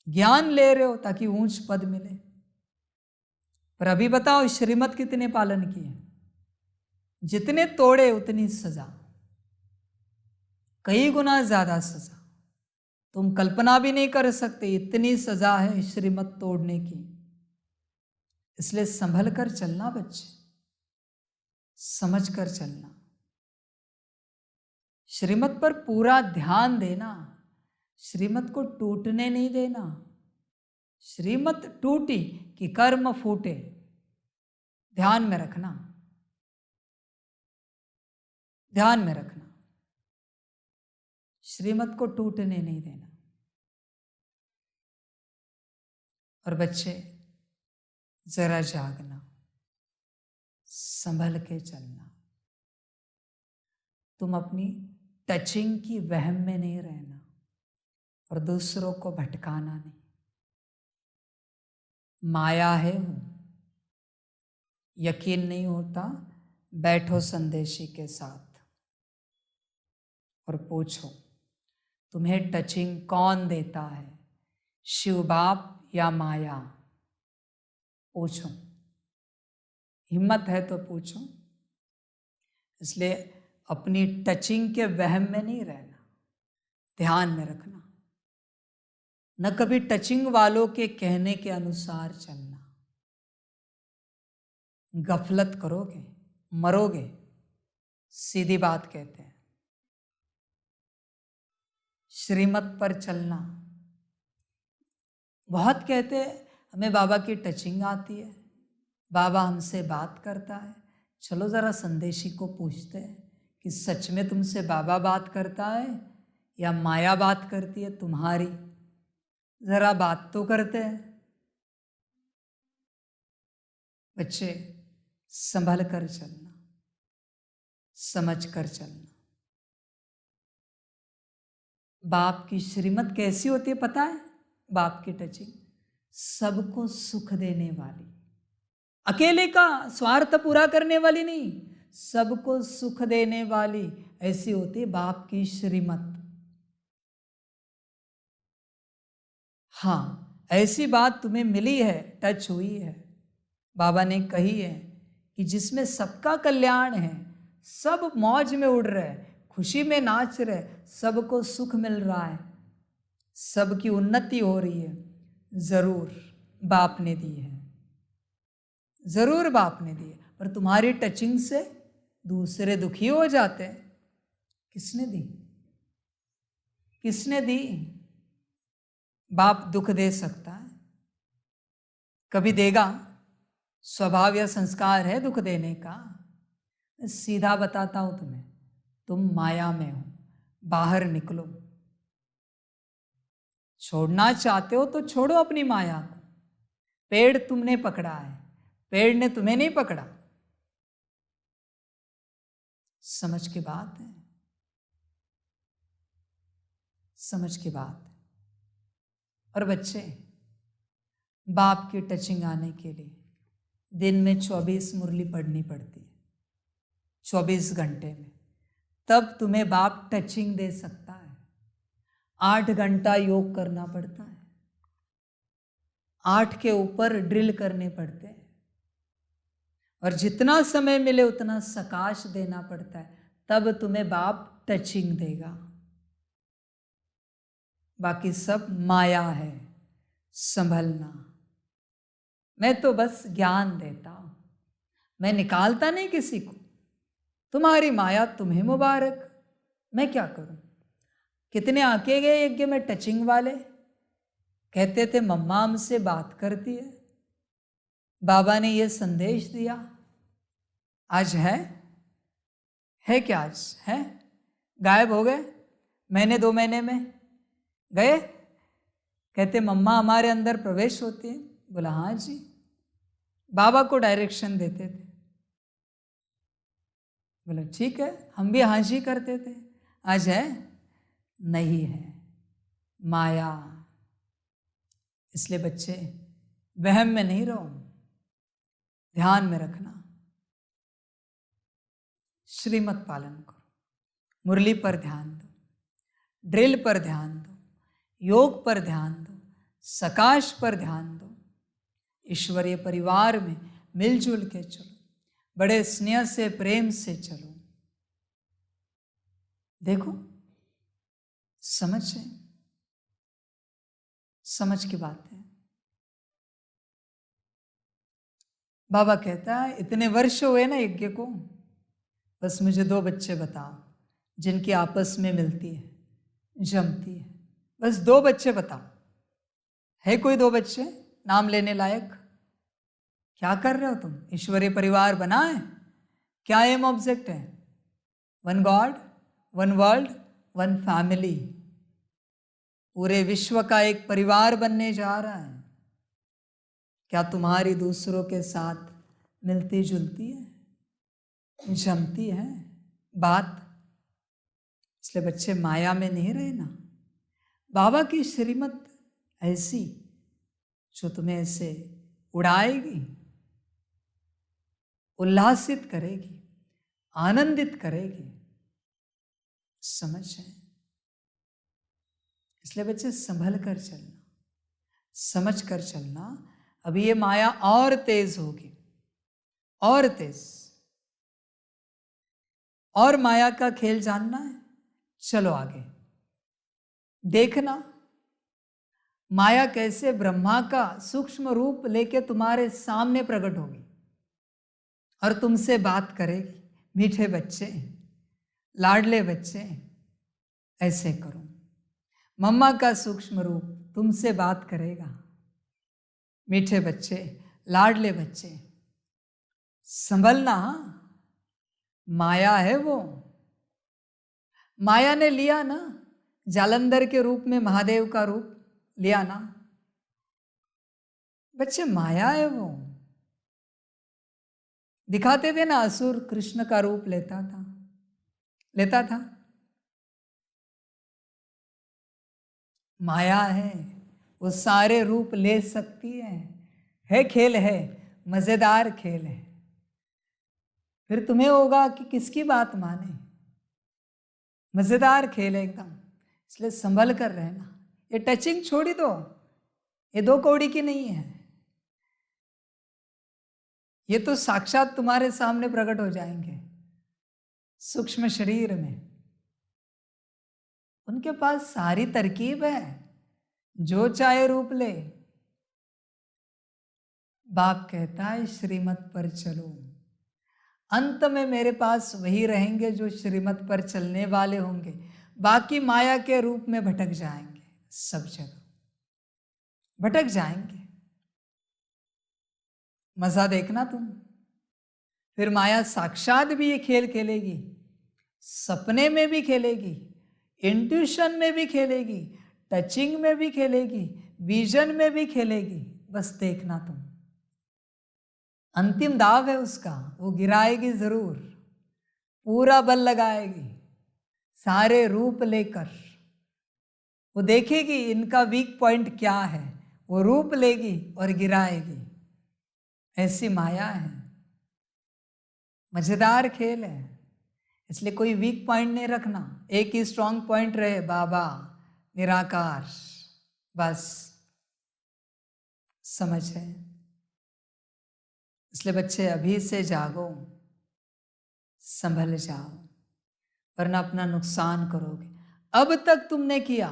ज्ञान ले रहे हो ताकि ऊंच पद मिले, पर अभी बताओ श्रीमत कितने पालन किए। जितने तोड़े उतनी सजा, कई गुना ज्यादा सजा। तुम कल्पना भी नहीं कर सकते इतनी सजा है श्रीमत तोड़ने की। इसलिए संभल कर चलना बच्चे, समझ कर चलना, श्रीमत पर पूरा ध्यान देना, श्रीमत को टूटने नहीं देना। श्रीमत टूटी कि कर्म फूटे, ध्यान में रखना, ध्यान में रखना, श्रीमत को टूटने नहीं देना। और बच्चे जरा जागना, संभल के चलना। तुम अपनी टचिंग की वहम में नहीं रहना और दूसरों को भटकाना नहीं। माया है वो, यकीन नहीं होता बैठो संदेशी के साथ और पूछो तुम्हें टचिंग कौन देता है, शिव बाप या माया? पूछो, हिम्मत है तो पूछो। इसलिए अपनी टचिंग के वहम में नहीं रहना, ध्यान में रखना, न कभी टचिंग वालों के कहने के अनुसार चलना। गफलत करोगे मरोगे, सीधी बात कहते हैं। श्रीमत पर चलना। बहुत कहते हैं हमें बाबा की टचिंग आती है, बाबा हमसे बात करता है। चलो ज़रा संदेशी को पूछते हैं कि सच में तुमसे बाबा बात करता है या माया बात करती है तुम्हारी? ज़रा बात तो करते हैं। बच्चे संभल कर चलना, समझ कर चलना। बाप की श्रीमत कैसी होती है पता है? बाप की टचिंग सबको सुख देने वाली, अकेले का स्वार्थ पूरा करने वाली नहीं, सबको सुख देने वाली ऐसी होती है बाप की श्रीमत। हाँ, ऐसी बात तुम्हें मिली है, टच हुई है, बाबा ने कही है कि जिसमें सबका कल्याण है, सब मौज में उड़ रहे, खुशी में नाच रहे, सबको सुख मिल रहा है, सबकी उन्नति हो रही है, जरूर बाप ने दी है, जरूर बाप ने दी है। पर तुम्हारी टचिंग से दूसरे दुखी हो जाते हैं। किसने दी? किसने दी? बाप दुख दे सकता है, कभी देगा? स्वभाव या संस्कार है दुख देने का। मैं सीधा बताता हूं तुम्हें, तुम माया में हो, बाहर निकलो। छोड़ना चाहते हो तो छोड़ो अपनी माया को। पेड़ तुमने पकड़ा है, पेड़ ने तुम्हें नहीं पकड़ा। समझ की बात है, समझ की बात है। और बच्चे, बाप की टचिंग आने के लिए दिन में 24 मुरली पढ़नी पड़ती है, 24 घंटे में, तब तुम्हें बाप टचिंग दे सकता है। 8 घंटा योग करना पड़ता है, 8 के ऊपर ड्रिल करने पड़ते हैं, और जितना समय मिले उतना सकाश देना पड़ता है, तब तुम्हें बाप टचिंग देगा। बाकी सब माया है, संभलना। मैं तो बस ज्ञान देता हूं, मैं निकालता नहीं किसी को। तुम्हारी माया तुम्हें मुबारक, मैं क्या करूं? कितने आके गए यज्ञ में टचिंग वाले, कहते थे मम्मा हमसे बात करती है, बाबा ने ये संदेश दिया। आज है क्या? आज है? गायब हो गए, महीने 2 महीने में गए। कहते मम्मा हमारे अंदर प्रवेश होती है। बोला हाँ जी, बाबा को डायरेक्शन देते थे। बोला ठीक है, हम भी हाँ जी करते थे। आज है? नहीं है, माया। इसलिए बच्चे वहम में नहीं रहो, ध्यान में रखना, श्रीमत पालन करो, मुरली पर ध्यान दो, ड्रिल पर ध्यान दो, योग पर ध्यान दो, सकाश पर ध्यान दो, ईश्वरीय परिवार में मिलजुल के चलो, बड़े स्नेह से प्रेम से चलो। देखो, समझ की बात है। बाबा कहता है इतने वर्ष हुए ना यज्ञ को, बस मुझे 2 बच्चे बताओ जिनकी आपस में मिलती है, जमती है। बस 2 बच्चे बताओ। है कोई 2 बच्चे नाम लेने लायक? क्या कर रहे हो तुम? ईश्वरीय परिवार बना है? क्या एम ऑब्जेक्ट है? 1 गॉड, 1 वर्ल्ड, 1 फैमिली। पूरे विश्व का एक परिवार बनने जा रहा है। क्या तुम्हारी दूसरों के साथ मिलती जुलती है, जमती है बात? इसलिए बच्चे माया में नहीं रहना। बाबा की श्रीमत ऐसी जो तुम्हें ऐसे उड़ाएगी, उल्लासित करेगी, आनंदित करेगी। समझ है? इसलिए बच्चे संभल कर चलना, समझ कर चलना। अभी ये माया और तेज होगी, और तेज। और माया का खेल जानना है? चलो आगे देखना माया कैसे ब्रह्मा का सूक्ष्म रूप लेके तुम्हारे सामने प्रकट होगी और तुमसे बात करेगी। मीठे बच्चे, लाडले बच्चे, ऐसे करो। मम्मा का सूक्ष्म रूप तुमसे बात करेगा। मीठे बच्चे, लाडले बच्चे, संभलना। माया है वो। माया ने लिया ना, जालंधर के रूप में महादेव का रूप लिया ना। बच्चे माया है वो। दिखाते थे ना, असुर कृष्ण का रूप लेता था। माया है वो, सारे रूप ले सकती है खेल है, मजेदार खेल है। फिर तुम्हें होगा कि किसकी बात माने। मजेदार खेल है एकदम। इसलिए संभल कर रहना। ये टचिंग छोड़ी दो, ये 2 कौड़ी की नहीं है। ये तो साक्षात तुम्हारे सामने प्रकट हो जाएंगे सूक्ष्म शरीर में। उनके पास सारी तरकीब है, जो चाहे रूप ले। बाप कहता है श्रीमत पर चलो। अंत में मेरे पास वही रहेंगे जो श्रीमत पर चलने वाले होंगे। बाकी माया के रूप में भटक जाएंगे, सब जगह भटक जाएंगे। मजा देखना तुम। फिर माया साक्षात भी ये खेल खेलेगी, सपने में भी खेलेगी, इंट्यूशन में भी खेलेगी, टचिंग में भी खेलेगी, विजन में भी खेलेगी। बस देखना तुम। अंतिम दाव है उसका, वो गिराएगी जरूर, पूरा बल लगाएगी, सारे रूप लेकर। वो देखेगी इनका वीक पॉइंट क्या है, वो रूप लेगी और गिराएगी। ऐसी माया है, मजेदार खेल है। इसलिए कोई वीक पॉइंट नहीं रखना, एक ही स्ट्रांग पॉइंट रहे, बाबा निराकार। बस समझ है। इसलिए बच्चे अभी से जागो, संभल जाओ, वरना अपना नुकसान करोगे। अब तक तुमने किया,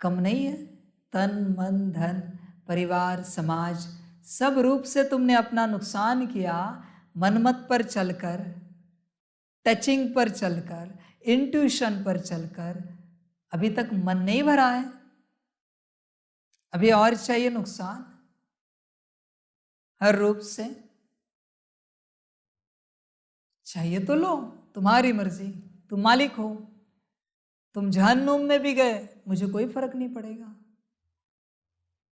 कम नहीं है। तन मन धन परिवार समाज सब रूप से तुमने अपना नुकसान किया। मनमत पर चलकर, टचिंग पर चलकर, इंट्यूशन पर चलकर अभी तक मन नहीं भरा है। अभी और चाहिए नुकसान हर रूप से। चाहिए तो लो, तुम्हारी मर्जी, तुम मालिक हो। तुम जहन्नुम में भी गए, मुझे कोई फर्क नहीं पड़ेगा।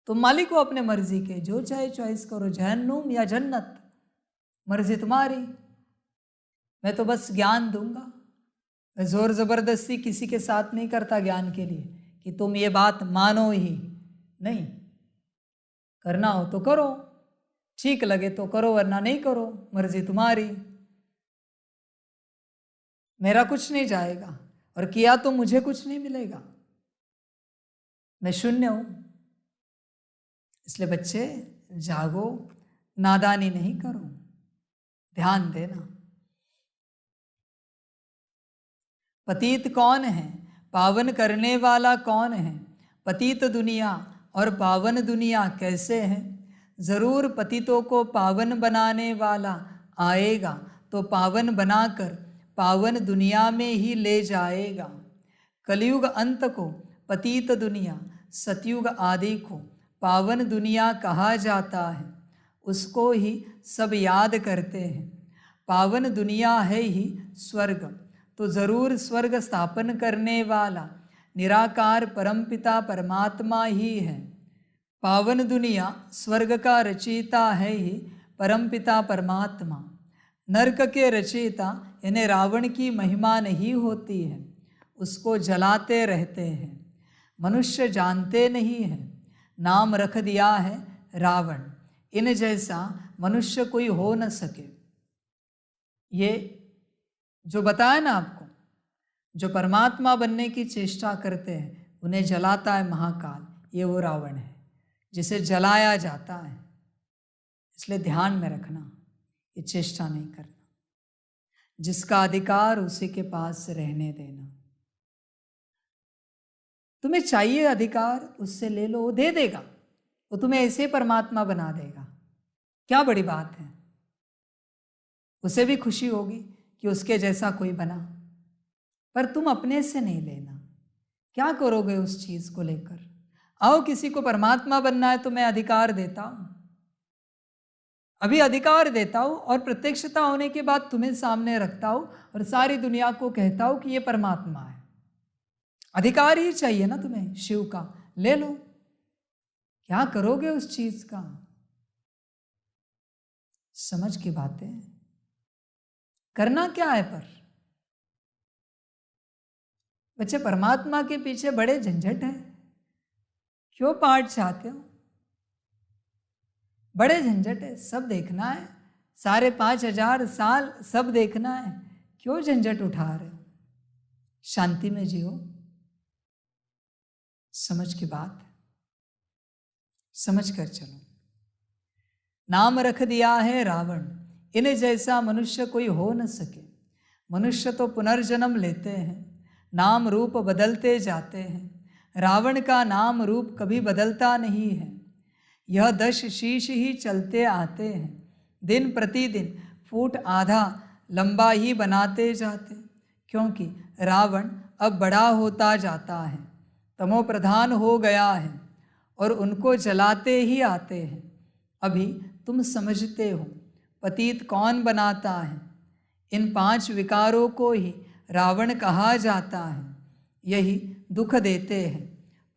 तुम मालिक हो अपने मर्जी के, जो चाहे चॉइस करो, जहन्नुम या जन्नत, मर्जी तुम्हारी। मैं तो बस ज्ञान दूंगा। मैं जोर जबरदस्ती किसी के साथ नहीं करता ज्ञान के लिए कि तुम ये बात मानो ही नहीं। करना हो तो करो, ठीक लगे तो करो, वरना नहीं करो, मर्जी तुम्हारी। मेरा कुछ नहीं जाएगा, और किया तो मुझे कुछ नहीं मिलेगा। मैं शून्य हूं। इसलिए बच्चे जागो, नादानी नहीं करो, ध्यान देना। पतित कौन है, पावन करने वाला कौन है? पतित दुनिया और पावन दुनिया कैसे है? जरूर पतितों को पावन बनाने वाला आएगा, तो पावन बनाकर पावन दुनिया में ही ले जाएगा। कलयुग अंत को पतित दुनिया, सतयुग आदि को पावन दुनिया कहा जाता है। उसको ही सब याद करते हैं। पावन दुनिया है ही स्वर्ग, तो ज़रूर स्वर्ग स्थापन करने वाला निराकार परमपिता परमात्मा ही है। पावन दुनिया स्वर्ग का रचयिता है ही परमपिता परमात्मा। नरक के रचयिता यानी रावण की महिमा नहीं होती है, उसको जलाते रहते हैं। मनुष्य जानते नहीं हैं, नाम रख दिया है रावण। इन जैसा मनुष्य कोई हो न सके। ये जो बताया ना आपको, जो परमात्मा बनने की चेष्टा करते हैं उन्हें जलाता है महाकाल, ये वो रावण है जिसे जलाया जाता है। इसलिए ध्यान में रखना, ये चेष्टा नहीं करना। जिसका अधिकार उसी के पास रहने देना। तुम्हें चाहिए अधिकार, उससे ले लो, वो दे देगा। वो तुम्हें ऐसे परमात्मा बना देगा। क्या बड़ी बात है। उसे भी खुशी होगी कि उसके जैसा कोई बना, पर तुम अपने से नहीं लेना। क्या करोगे उस चीज को लेकर? आओ, किसी को परमात्मा बनना है तो मैं अधिकार देता हूं, अभी अधिकार देता हूं, और प्रत्यक्षता होने के बाद तुम्हें सामने रखता हूं और सारी दुनिया को कहता हूं कि ये परमात्मा है। अधिकार ही चाहिए ना तुम्हें शिव का, ले लो। क्या करोगे उस चीज का? समझ की बातें करना क्या है। पर बच्चे, परमात्मा के पीछे बड़े झंझट है। क्यों पाठ चाहते हो? बड़े झंझट है, सब देखना है, सारे 5000 साल सब देखना है। क्यों झंझट उठा रहे हो? शांति में जियो। समझ की बात, समझ कर चलो। नाम रख दिया है रावण, इन जैसा मनुष्य कोई हो न सके। मनुष्य तो पुनर्जन्म लेते हैं, नाम रूप बदलते जाते हैं। रावण का नाम रूप कभी बदलता नहीं है। यह 10 शीश ही चलते आते हैं, दिन प्रतिदिन फुट आधा लंबा ही बनाते जाते, क्योंकि रावण अब बड़ा होता जाता है, तमो प्रधान हो गया है और उनको जलाते ही आते हैं। अभी तुम समझते हो पतित कौन बनाता है। इन 5 विकारों को ही रावण कहा जाता है। यही दुख देते हैं,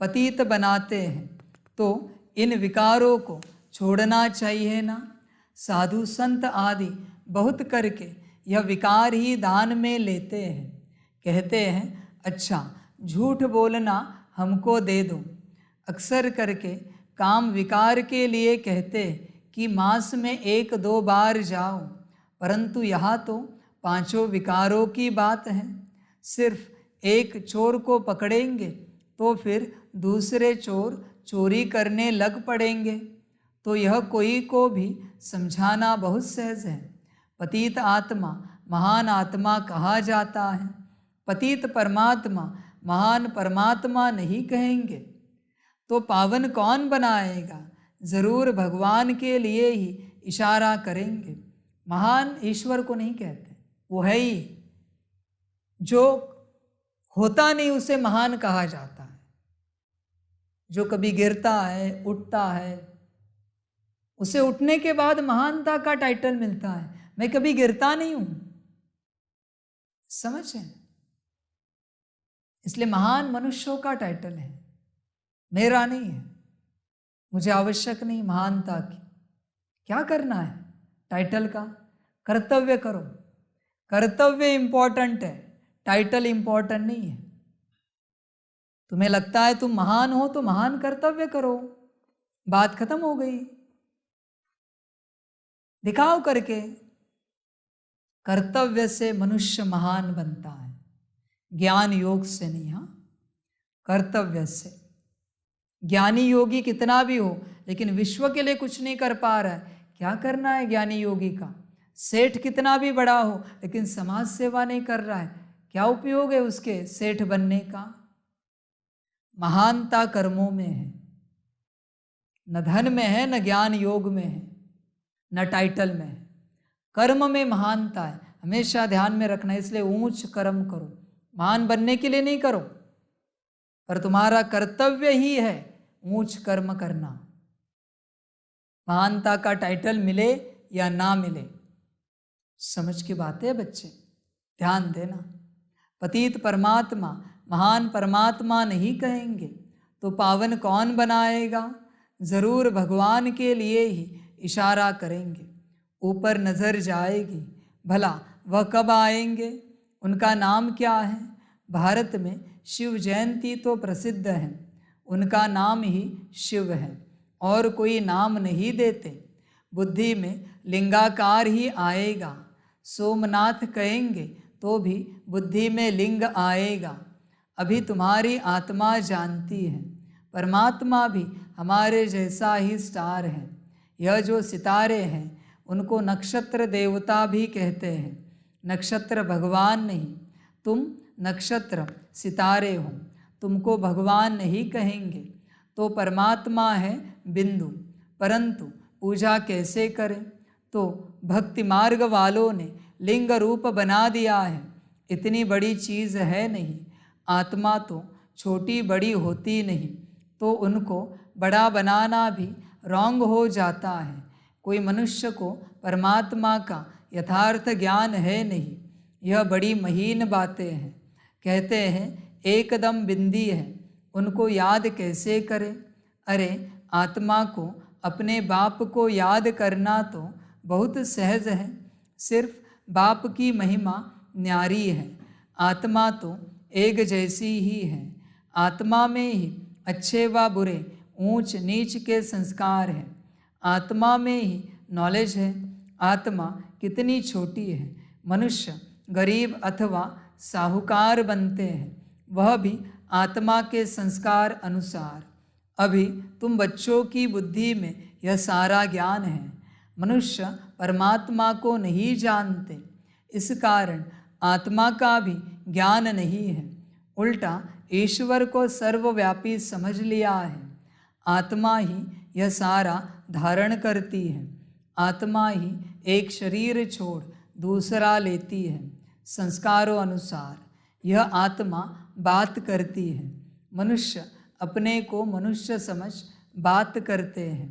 पतित बनाते हैं। तो इन विकारों को छोड़ना चाहिए ना। साधु संत आदि बहुत करके यह विकार ही दान में लेते हैं। कहते हैं, अच्छा झूठ बोलना हमको दे दो। अक्सर करके काम विकार के लिए कहते कि मास में 1-2 बार जाओ, परंतु यहाँ तो 5 विकारों की बात है। सिर्फ एक चोर को पकड़ेंगे तो फिर दूसरे चोर चोरी करने लग पड़ेंगे। तो यह कोई को भी समझाना बहुत सहज है। पतित आत्मा महान आत्मा कहा जाता है, पतित परमात्मा महान परमात्मा नहीं कहेंगे। तो पावन कौन बनाएगा? जरूर भगवान के लिए ही इशारा करेंगे। महान ईश्वर को नहीं कहते, वो है ही। जो होता नहीं उसे महान कहा जाता है। जो कभी गिरता है, उठता है, उसे उठने के बाद महानता का टाइटल मिलता है। मैं कभी गिरता नहीं हूं, समझे? इसलिए महान मनुष्यों का टाइटल है, मेरा नहीं है। मुझे आवश्यक नहीं महानता की। क्या करना है टाइटल का? कर्तव्य करो। कर्तव्य इंपॉर्टेंट है, टाइटल इंपॉर्टेंट नहीं है। तुम्हें लगता है तुम महान हो तो महान कर्तव्य करो, बात खत्म हो गई। दिखाओ करके। कर्तव्य से मनुष्य महान बनता है, ज्ञान योग से नहीं। हाँ, कर्तव्य से। ज्ञानी योगी कितना भी हो लेकिन विश्व के लिए कुछ नहीं कर पा रहा है, क्या करना है ज्ञानी योगी का? सेठ कितना भी बड़ा हो लेकिन समाज सेवा नहीं कर रहा है, क्या उपयोग है उसके सेठ बनने का? महानता कर्मों में है, न धन में है, न ज्ञान योग में है, न टाइटल में है। कर्म में महानता है। हमेशा ध्यान में रखना। इसलिए ऊंच कर्म करो, महान बनने के लिए नहीं करो, पर तुम्हारा कर्तव्य ही है ऊंच कर्म करना। महानता का टाइटल मिले या ना मिले, समझ की बात है बच्चे, ध्यान देना। पतित परमात्मा महान परमात्मा नहीं कहेंगे तो पावन कौन बनाएगा? ज़रूर भगवान के लिए ही इशारा करेंगे। ऊपर नज़र जाएगी, भला वह कब आएंगे? उनका नाम क्या है? भारत में शिव जयंती तो प्रसिद्ध है, उनका नाम ही शिव है, और कोई नाम नहीं देते। बुद्धि में लिंगाकार ही आएगा। सोमनाथ कहेंगे तो भी बुद्धि में लिंग आएगा। अभी तुम्हारी आत्मा जानती है, परमात्मा भी हमारे जैसा ही स्टार है। यह जो सितारे हैं उनको नक्षत्र देवता भी कहते हैं। नक्षत्र भगवान नहीं, तुम नक्षत्र सितारे हो, तुमको भगवान नहीं कहेंगे तो परमात्मा है बिंदु। परंतु पूजा कैसे करें? तो भक्ति मार्ग वालों ने लिंग रूप बना दिया है। इतनी बड़ी चीज़ है नहीं, आत्मा तो छोटी बड़ी होती नहीं, तो उनको बड़ा बनाना भी रॉन्ग हो जाता है। कोई मनुष्य को परमात्मा का यथार्थ ज्ञान है नहीं, यह बड़ी महीन बातें हैं। कहते हैं एकदम बिंदी है, उनको याद कैसे करें? अरे आत्मा को अपने बाप को याद करना तो बहुत सहज है। सिर्फ बाप की महिमा न्यारी है, आत्मा तो एक जैसी ही है। आत्मा में ही अच्छे व बुरे, ऊंच नीच के संस्कार हैं। आत्मा में ही नॉलेज है। आत्मा कितनी छोटी है। मनुष्य गरीब अथवा साहूकार बनते हैं, वह भी आत्मा के संस्कार अनुसार। अभी तुम बच्चों की बुद्धि में यह सारा ज्ञान है। मनुष्य परमात्मा को नहीं जानते, इस कारण आत्मा का भी ज्ञान नहीं है। उल्टा ईश्वर को सर्वव्यापी समझ लिया है। आत्मा ही यह सारा धारण करती है। आत्मा ही एक शरीर छोड़ दूसरा लेती है संस्कारों अनुसार। यह आत्मा बात करती है। मनुष्य अपने को मनुष्य समझ बात करते हैं।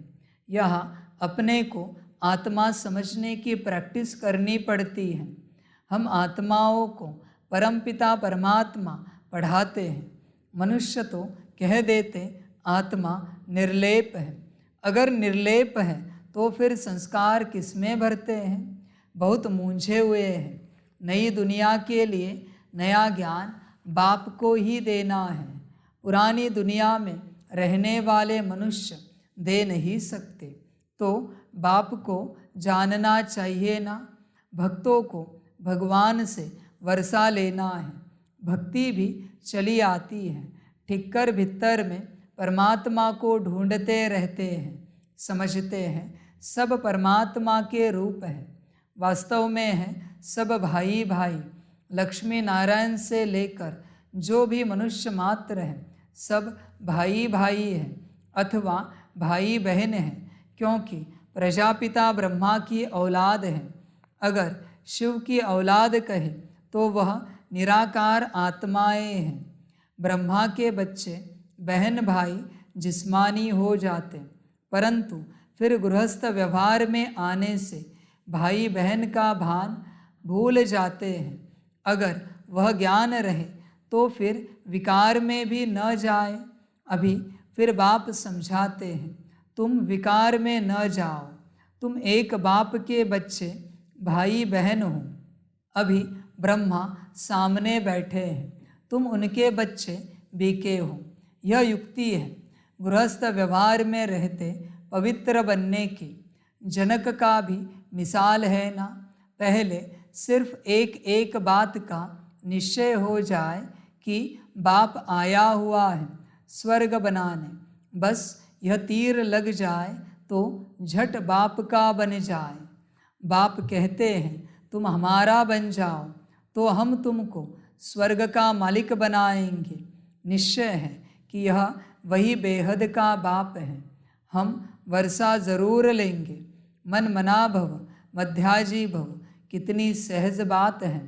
यह अपने को आत्मा समझने की प्रैक्टिस करनी पड़ती है। हम आत्माओं को परमपिता परमात्मा पढ़ाते हैं। मनुष्य तो कह देते आत्मा निर्लेप है। अगर निर्लेप है तो फिर संस्कार किसमें भरते हैं? बहुत मूंझे हुए हैं। नई दुनिया के लिए नया ज्ञान बाप को ही देना है। पुरानी दुनिया में रहने वाले मनुष्य दे नहीं सकते, तो बाप को जानना चाहिए ना। भक्तों को भगवान से वर्षा लेना है। भक्ति भी चली आती है। ठिक्कर भीतर में परमात्मा को ढूंढते रहते हैं, समझते हैं सब परमात्मा के रूप है। वास्तव में है सब भाई भाई। लक्ष्मी नारायण से लेकर जो भी मनुष्य मात्र है, सब भाई भाई है अथवा भाई बहन है, क्योंकि प्रजापिता ब्रह्मा की औलाद है। अगर शिव की औलाद कहे तो वह निराकार आत्माएं हैं। ब्रह्मा के बच्चे बहन भाई जिस्मानी हो जाते, परंतु फिर गृहस्थ व्यवहार में आने से भाई बहन का भान भूल जाते हैं। अगर वह ज्ञान रहे तो फिर विकार में भी न जाए। अभी फिर बाप समझाते हैं, तुम विकार में न जाओ। तुम एक बाप के बच्चे भाई बहन हो। अभी ब्रह्मा सामने बैठे हैं, तुम उनके बच्चे बीके हो। यह युक्ति है गृहस्थ व्यवहार में रहते पवित्र बनने की। जनक का भी मिसाल है ना। पहले सिर्फ एक एक बात का निश्चय हो जाए कि बाप आया हुआ है स्वर्ग बनाने, बस यह तीर लग जाए तो झट बाप का बन जाए। बाप कहते हैं तुम हमारा बन जाओ तो हम तुमको स्वर्ग का मालिक बनाएंगे। निश्चय है कि यह वही बेहद का बाप है। हम वर्षा जरूर लेंगे। मन मना भव मध्याजी भव कितनी सहज बात है।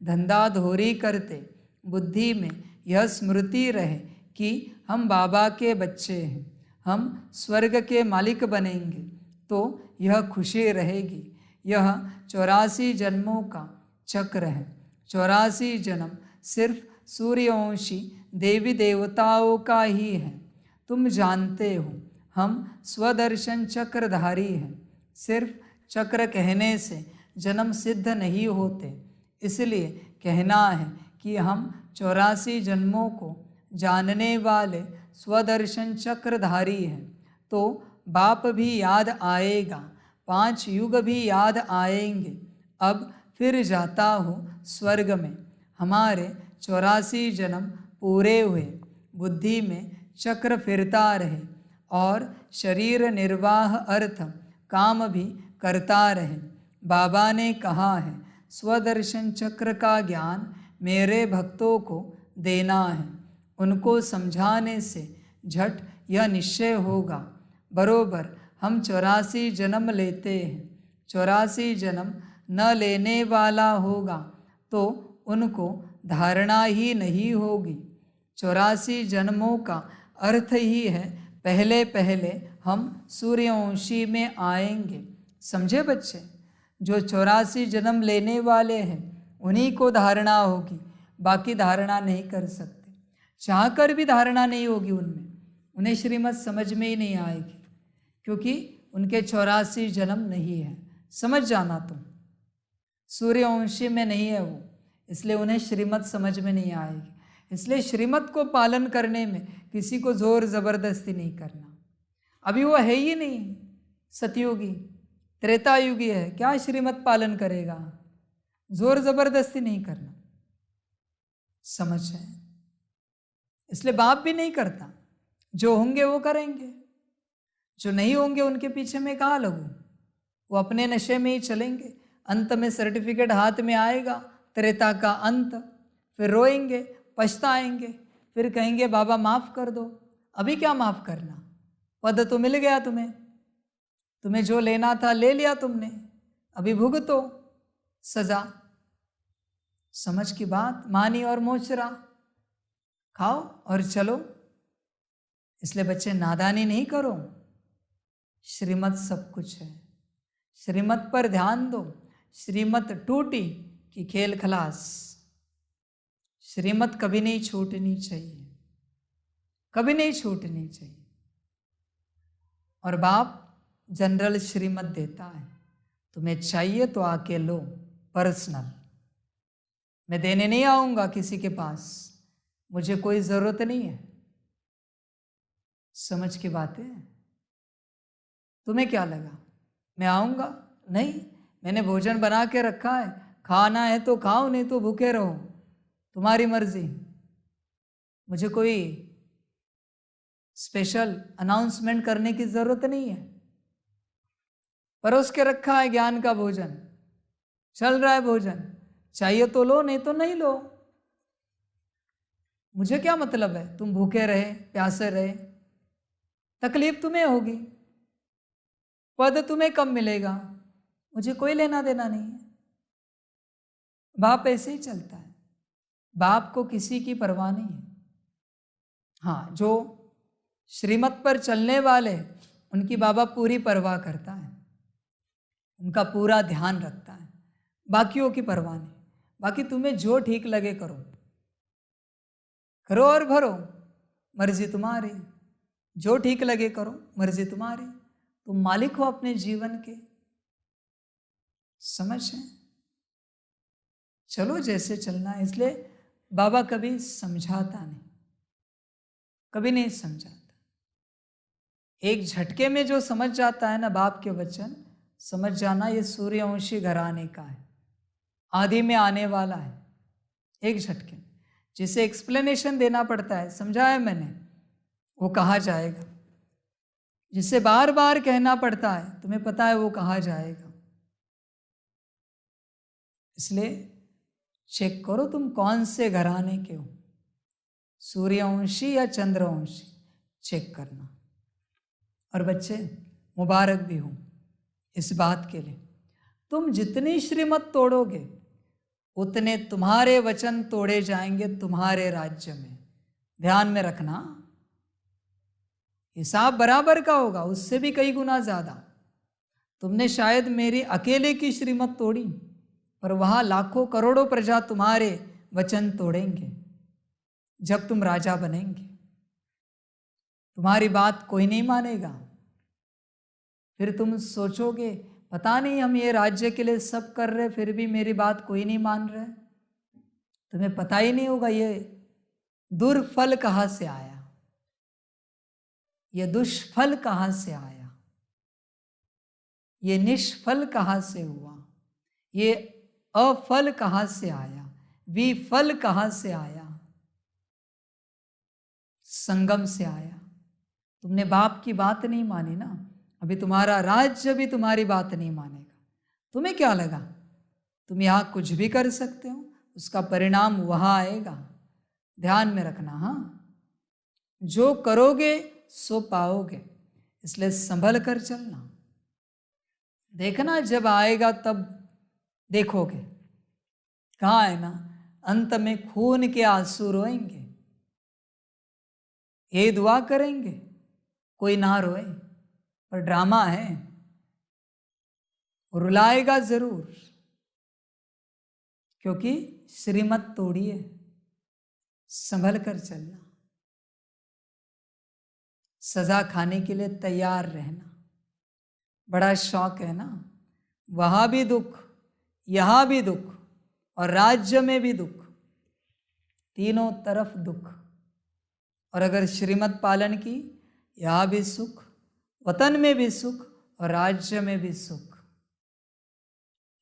धंधाधोरी करते बुद्धि में यह स्मृति रहे कि हम बाबा के बच्चे हैं, हम स्वर्ग के मालिक बनेंगे, तो यह खुशी रहेगी। यह 84 जन्मों का चक्र है। 84 जन्म सिर्फ सूर्यवंशी देवी देवताओं का ही है। तुम जानते हो हम स्वदर्शन चक्रधारी हैं। सिर्फ चक्र कहने से जन्म सिद्ध नहीं होते, इसलिए कहना है कि हम 84 जन्मों को जानने वाले स्वदर्शन चक्रधारी हैं। तो बाप भी याद आएगा, 5 युग भी याद आएंगे। अब फिर जाता हूँ स्वर्ग में। हमारे 84 जन्म पूरे हुए, बुद्धि में चक्र फिरता रहे और शरीर निर्वाह अर्थ काम भी करता रहे। बाबा ने कहा है स्वदर्शन चक्र का ज्ञान मेरे भक्तों को देना है। उनको समझाने से झट यह निश्चय होगा। बरोबर हम 84 जन्म लेते हैं। 84 जन्म न लेने वाला होगा तो उनको धारणा ही नहीं होगी। 84 जन्मों का अर्थ ही है पहले पहले हम सूर्यवंशी में आएंगे। समझे बच्चे? जो 84 जन्म लेने वाले हैं उन्हीं को धारणा होगी, बाकी धारणा नहीं कर सकते। चाहकर भी धारणा नहीं होगी उनमें, उन्हें श्रीमत समझ में ही नहीं आएगी, क्योंकि उनके 84 जन्म नहीं है। समझ जाना तुम, सूर्यवंशी में नहीं है वो, इसलिए उन्हें श्रीमत समझ में नहीं आएगी। इसलिए श्रीमत को पालन करने में किसी को जोर ज़बरदस्ती नहीं करना। अभी वो है ही नहीं, सतयुगी त्रेतायुगी है, क्या श्रीमत पालन करेगा? जोर ज़बरदस्ती नहीं करना, समझ है? इसलिए बाप भी नहीं करता। जो होंगे वो करेंगे, जो नहीं होंगे उनके पीछे मैं कहाँ लगूं? वो अपने नशे में ही चलेंगे। अंत में सर्टिफिकेट हाथ में आएगा, त्रेता का अंत, फिर रोएंगे, पछताएंगे, फिर कहेंगे बाबा माफ़ कर दो। अभी क्या माफ़ करना? पद तो मिल गया तुम्हें, तुम्हें जो लेना था ले लिया तुमने, अभी भुगतो सजा। समझ की बात? मानी और मोचरा खाओ और चलो। इसलिए बच्चे नादानी नहीं करो, श्रीमत सब कुछ है। श्रीमत पर ध्यान दो। श्रीमत टूटी कि खेल खलास। श्रीमत कभी नहीं छूटनी चाहिए, कभी नहीं छूटनी चाहिए। और बाप जनरल श्रीमत देता है, तुम्हें चाहिए तो आके लो, पर्सनल। मैं देने नहीं आऊँगा किसी के पास, मुझे कोई ज़रूरत नहीं है। समझ की बातें? तुम्हें क्या लगा मैं आऊँगा? नहीं, मैंने भोजन बना के रखा है, खाना है तो खाओ, नहीं तो भूखे रहो, तुम्हारी मर्जी। मुझे कोई स्पेशल अनाउंसमेंट करने की ज़रूरत नहीं है। परोस के रखा है ज्ञान का भोजन, चल रहा है भोजन, चाहिए तो लो, नहीं तो नहीं लो। मुझे क्या मतलब है तुम भूखे रहे प्यासे रहे, तकलीफ तुम्हें होगी, पद तुम्हें कम मिलेगा, मुझे कोई लेना देना नहीं है। बाप ऐसे ही चलता है, बाप को किसी की परवाह नहीं है। हाँ, जो श्रीमत पर चलने वाले उनकी बाबा पूरी परवाह करता है, उनका पूरा ध्यान रखता है, बाकियों की परवाह नहीं। बाकी तुम्हें जो ठीक लगे करो, करो और भरो, मर्जी तुम्हारी। जो ठीक लगे करो, मर्जी तुम्हारी। तुम मालिक हो अपने जीवन के। समझ है? चलो जैसे चलना है। इसलिए बाबा कभी समझाता नहीं, कभी नहीं समझाता। एक झटके में जो समझ जाता है ना बाप के वचन, समझ जाना ये सूर्यवंशी घराने का है, आदि में आने वाला है। एक झटके में जिसे एक्सप्लेनेशन देना पड़ता है, समझाया मैंने, वो कहा जाएगा। जिसे बार बार कहना पड़ता है, तुम्हें पता है वो कहा जाएगा। इसलिए चेक करो तुम कौन से घराने के हो, सूर्यवंशी या चंद्रवंशी, चेक करना। और बच्चे मुबारक भी हो इस बात के लिए, तुम जितनी श्रीमत तोड़ोगे उतने तुम्हारे वचन तोड़े जाएंगे तुम्हारे राज्य में। ध्यान में रखना, हिसाब बराबर का होगा, उससे भी कई गुना ज्यादा। तुमने शायद मेरी अकेले की श्रीमत तोड़ी, पर वहां लाखों करोड़ों प्रजा तुम्हारे वचन तोड़ेंगे। जब तुम राजा बनेंगे तुम्हारी बात कोई नहीं मानेगा। फिर तुम सोचोगे पता नहीं हम ये राज्य के लिए सब कर रहे फिर भी मेरी बात कोई नहीं मान रहे। तुम्हें पता ही नहीं होगा ये दुर्फल कहाँ से आया, ये दुष्फल कहाँ से आया, ये निष्फल कहाँ से हुआ, ये अफल कहाँ से आया, विफल कहाँ से आया। संगम से आया। तुमने बाप की बात नहीं मानी ना, अभी तुम्हारा राज्य भी तुम्हारी बात नहीं मानेगा। तुम्हें क्या लगा तुम यहां कुछ भी कर सकते हो, उसका परिणाम वहां आएगा। ध्यान में रखना। हाँ, जो करोगे सो पाओगे, इसलिए संभल कर चलना। देखना जब आएगा तब देखोगे, कहाँ है ना, अंत में खून के आंसू रोएंगे। ये दुआ करेंगे कोई ना रोए, पर ड्रामा है, रुलाएगा जरूर, क्योंकि श्रीमत तोड़ी है। संभल कर चलना, सजा खाने के लिए तैयार रहना। बड़ा शौक है ना, वहां भी दुख, यहां भी दुख, और राज्य में भी दुख, तीनों तरफ दुख। और अगर श्रीमत पालन की, यहाँ भी सुख, वतन में भी सुख और राज्य में भी सुख।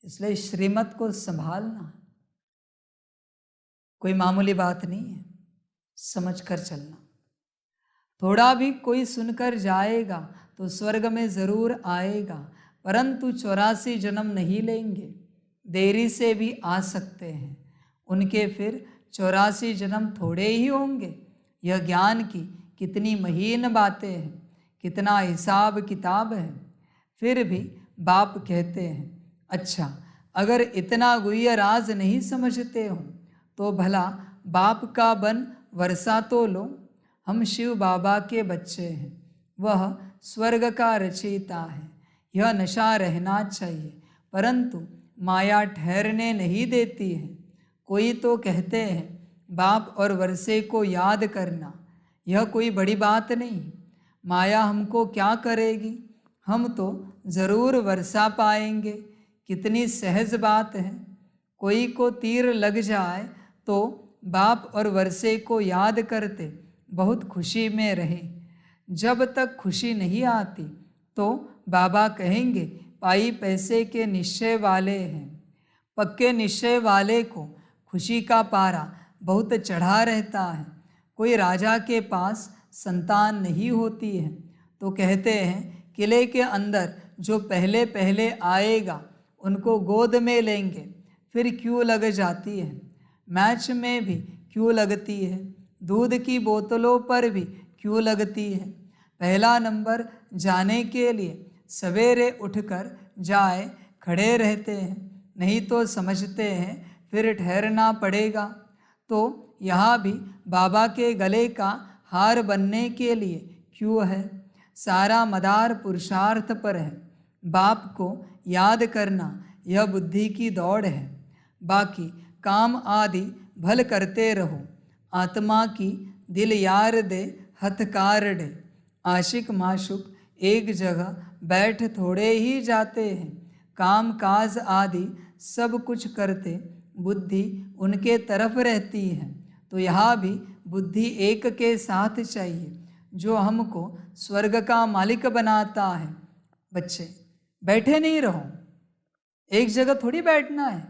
इसलिए श्रीमत को संभालना कोई मामूली बात नहीं है, समझ कर चलना। थोड़ा भी कोई सुनकर जाएगा तो स्वर्ग में जरूर आएगा, परंतु 84 जन्म नहीं लेंगे, देरी से भी आ सकते हैं। उनके फिर 84 जन्म थोड़े ही होंगे। यह ज्ञान की कितनी महीन बातें हैं, कितना हिसाब किताब है। फिर भी बाप कहते हैं, अच्छा अगर इतना गुह्य राज नहीं समझते हो तो भला बाप का बन वर्षा तो लो। हम शिव बाबा के बच्चे हैं, वह स्वर्ग का रचयिता है। यह नशा रहना चाहिए, परंतु माया ठहरने नहीं देती है। कोई तो कहते हैं बाप और वर्षे को याद करना, यह कोई बड़ी बात नहीं। माया हमको क्या करेगी, हम तो ज़रूर वर्षा पाएंगे। कितनी सहज बात है। कोई को तीर लग जाए तो बाप और वर्षे को याद करते बहुत खुशी में रहे। जब तक खुशी नहीं आती तो बाबा कहेंगे पाई पैसे के निश्चय वाले हैं। पक्के निश्चय वाले को खुशी का पारा बहुत चढ़ा रहता है। कोई राजा के पास संतान नहीं होती है तो कहते हैं किले के अंदर जो पहले पहले आएगा उनको गोद में लेंगे। फिर क्यों लग जाती है, मैच में भी क्यों लगती है, दूध की बोतलों पर भी क्यों लगती है। पहला नंबर जाने के लिए सवेरे उठकर जाए खड़े रहते हैं, नहीं तो समझते हैं फिर ठहरना पड़ेगा। तो यहाँ भी बाबा के गले का हार बनने के लिए क्यों है। सारा मदार पुरुषार्थ पर है। बाप को याद करना यह बुद्धि की दौड़ है। बाकी काम आदि भल करते रहो। आत्मा की दिल यार दे हथकार डे। आशिक माशुक एक जगह बैठ थोड़े ही जाते हैं। काम काज आदि सब कुछ करते बुद्धि उनके तरफ रहती है। तो यहाँ भी बुद्धि एक के साथ चाहिए जो हमको स्वर्ग का मालिक बनाता है। बच्चे बैठे नहीं रहो, एक जगह थोड़ी बैठना है।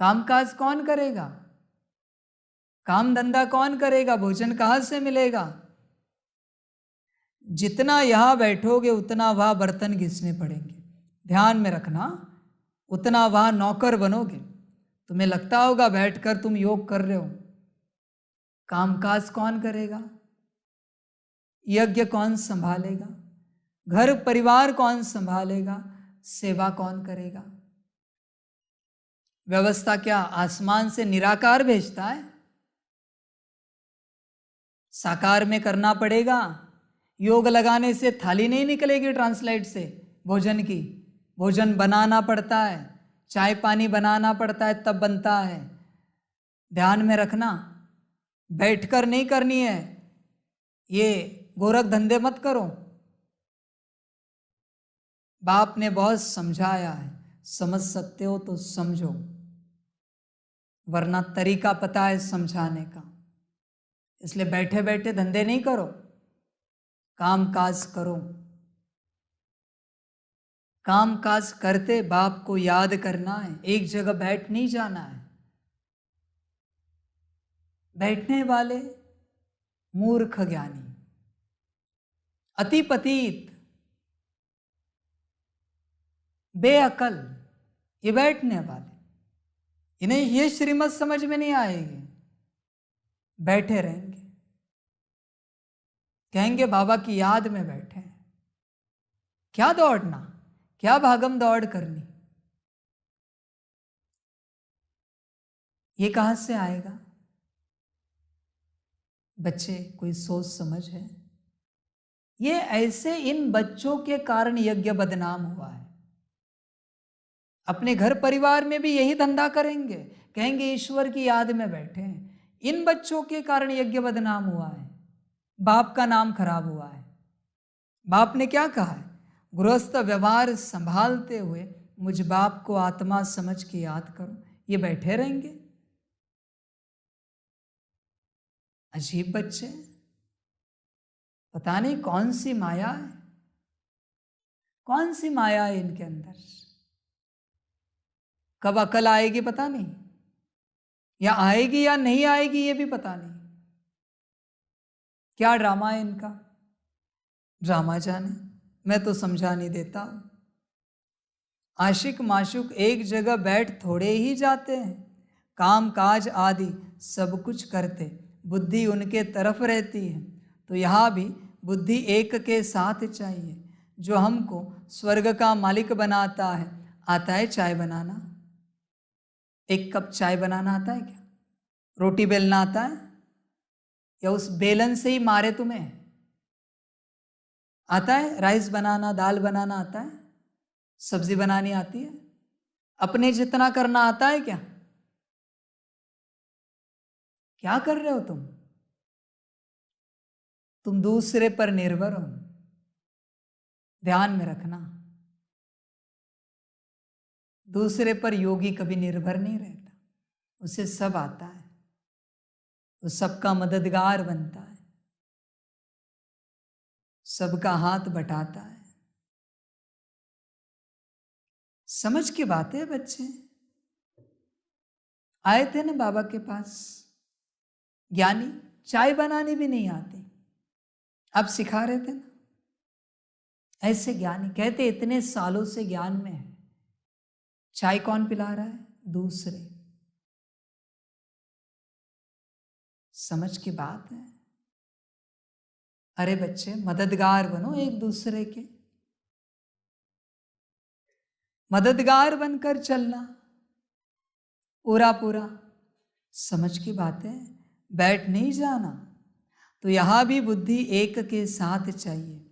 कामकाज कौन करेगा, काम धंधा कौन करेगा, भोजन कहाँ से मिलेगा। जितना यहाँ बैठोगे उतना वहाँ बर्तन घिसने पड़ेंगे। ध्यान में रखना, उतना वहाँ नौकर बनोगे। तुम्हें लगता होगा बैठकर तुम योग कर रहे हो। कामकाज कौन करेगा, यज्ञ कौन संभालेगा, घर परिवार कौन संभालेगा, सेवा कौन करेगा? व्यवस्था क्या आसमान से निराकार भेजता है? साकार में करना पड़ेगा। योग लगाने से थाली नहीं निकलेगी ट्रांसलाइट से भोजन की। भोजन बनाना पड़ता है, चाय पानी बनाना पड़ता है, तब बनता है। ध्यान में रखना, बैठकर नहीं करनी है। ये गोरख धंधे मत करो। बाप ने बहुत समझाया है, समझ सकते हो तो समझो, वरना तरीका पता है समझाने का। इसलिए बैठे बैठे धंधे नहीं करो, काम काज करो। काम काज करते बाप को याद करना है, एक जगह बैठ नहीं जाना है। बैठने वाले मूर्ख ज्ञानी, अति पतित, बेअकल, ये बैठने वाले, इन्हें ये श्रीमत समझ में नहीं आएगी। बैठे रहेंगे, कहेंगे बाबा की याद में बैठे हैं। क्या दौड़ना, क्या भागम दौड़ करनी, ये कहां से आएगा? बच्चे, कोई सोच समझ है? ये ऐसे इन बच्चों के कारण यज्ञ बदनाम हुआ है। अपने घर परिवार में भी यही धंधा करेंगे, कहेंगे ईश्वर की याद में बैठे हैं। इन बच्चों के कारण यज्ञ बदनाम हुआ है, बाप का नाम खराब हुआ है। बाप ने क्या कहा है? गृहस्थ व्यवहार संभालते हुए मुझ बाप को आत्मा समझ के याद करो। ये बैठे रहेंगे। अजीब बच्चे, पता नहीं कौन सी माया है, कौन सी माया है इनके अंदर। कब अकल आएगी पता नहीं, या आएगी या नहीं आएगी ये भी पता नहीं। क्या ड्रामा है इनका, ड्रामा जाने, मैं तो समझा नहीं देता। आशिक माशुक एक जगह बैठ थोड़े ही जाते हैं, काम काज आदि सब कुछ करते, बुद्धि उनके तरफ रहती है। तो यहाँ भी बुद्धि एक के साथ चाहिए, जो हमको स्वर्ग का मालिक बनाता है। आता है चाय बनाना? एक कप चाय बनाना आता है क्या? रोटी बेलना आता है? या उस बेलन से ही मारे तुम्हें? आता है? राइस बनाना, दाल बनाना आता है? सब्जी बनानी आती है? अपने जितना करना आता है क्या? क्या कर रहे हो तुम? तुम दूसरे पर निर्भर हो। ध्यान में रखना, दूसरे पर योगी कभी निर्भर नहीं रहता, उसे सब आता है, वो सबका मददगार बनता है, सबका हाथ बटाता है। समझ की बात है बच्चे। आए थे ना बाबा के पास ज्ञानी, चाय बनानी भी नहीं आती, अब सिखा रहे थे ना। ऐसे ज्ञानी कहते इतने सालों से ज्ञान में है, चाय कौन पिला रहा है? दूसरे। समझ की बात है। अरे बच्चे, मददगार बनो एक दूसरे के, मददगार बनकर चलना पूरा पूरा। समझ की बात है, बैठ नहीं जाना। तो यहाँ भी बुद्धि एक के साथ चाहिए,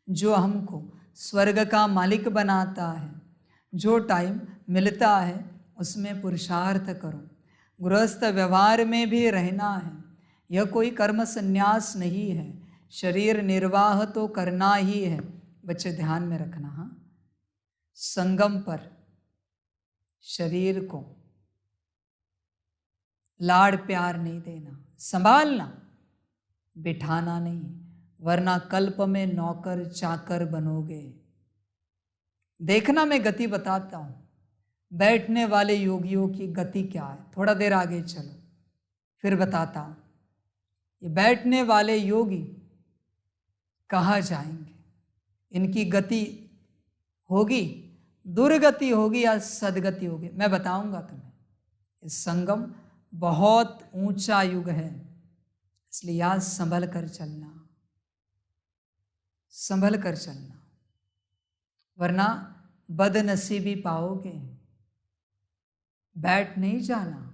जो हमको स्वर्ग का मालिक बनाता है। जो टाइम मिलता है उसमें पुरुषार्थ करो। गृहस्थ व्यवहार में भी रहना है, यह कोई कर्म संन्यास नहीं है, शरीर निर्वाह तो करना ही है। बच्चे ध्यान में रखना, हाँ, संगम पर शरीर को लाड़ प्यार नहीं देना, संभालना, बिठाना नहीं, वरना कल्प में नौकर चाकर बनोगे। देखना, मैं गति बताता हूं, बैठने वाले योगियों की गति क्या है। थोड़ा देर आगे चलो फिर बताता हूं। ये बैठने वाले योगी कहाँ जाएंगे, इनकी गति होगी, दुर्गति होगी या सदगति होगी, मैं बताऊंगा तुम्हें। इस संगम बहुत ऊंचा युग है, इसलिए याद संभल कर चलना, संभल कर चलना, वरना बदनसीबी पाओगे। बैठ नहीं जाना।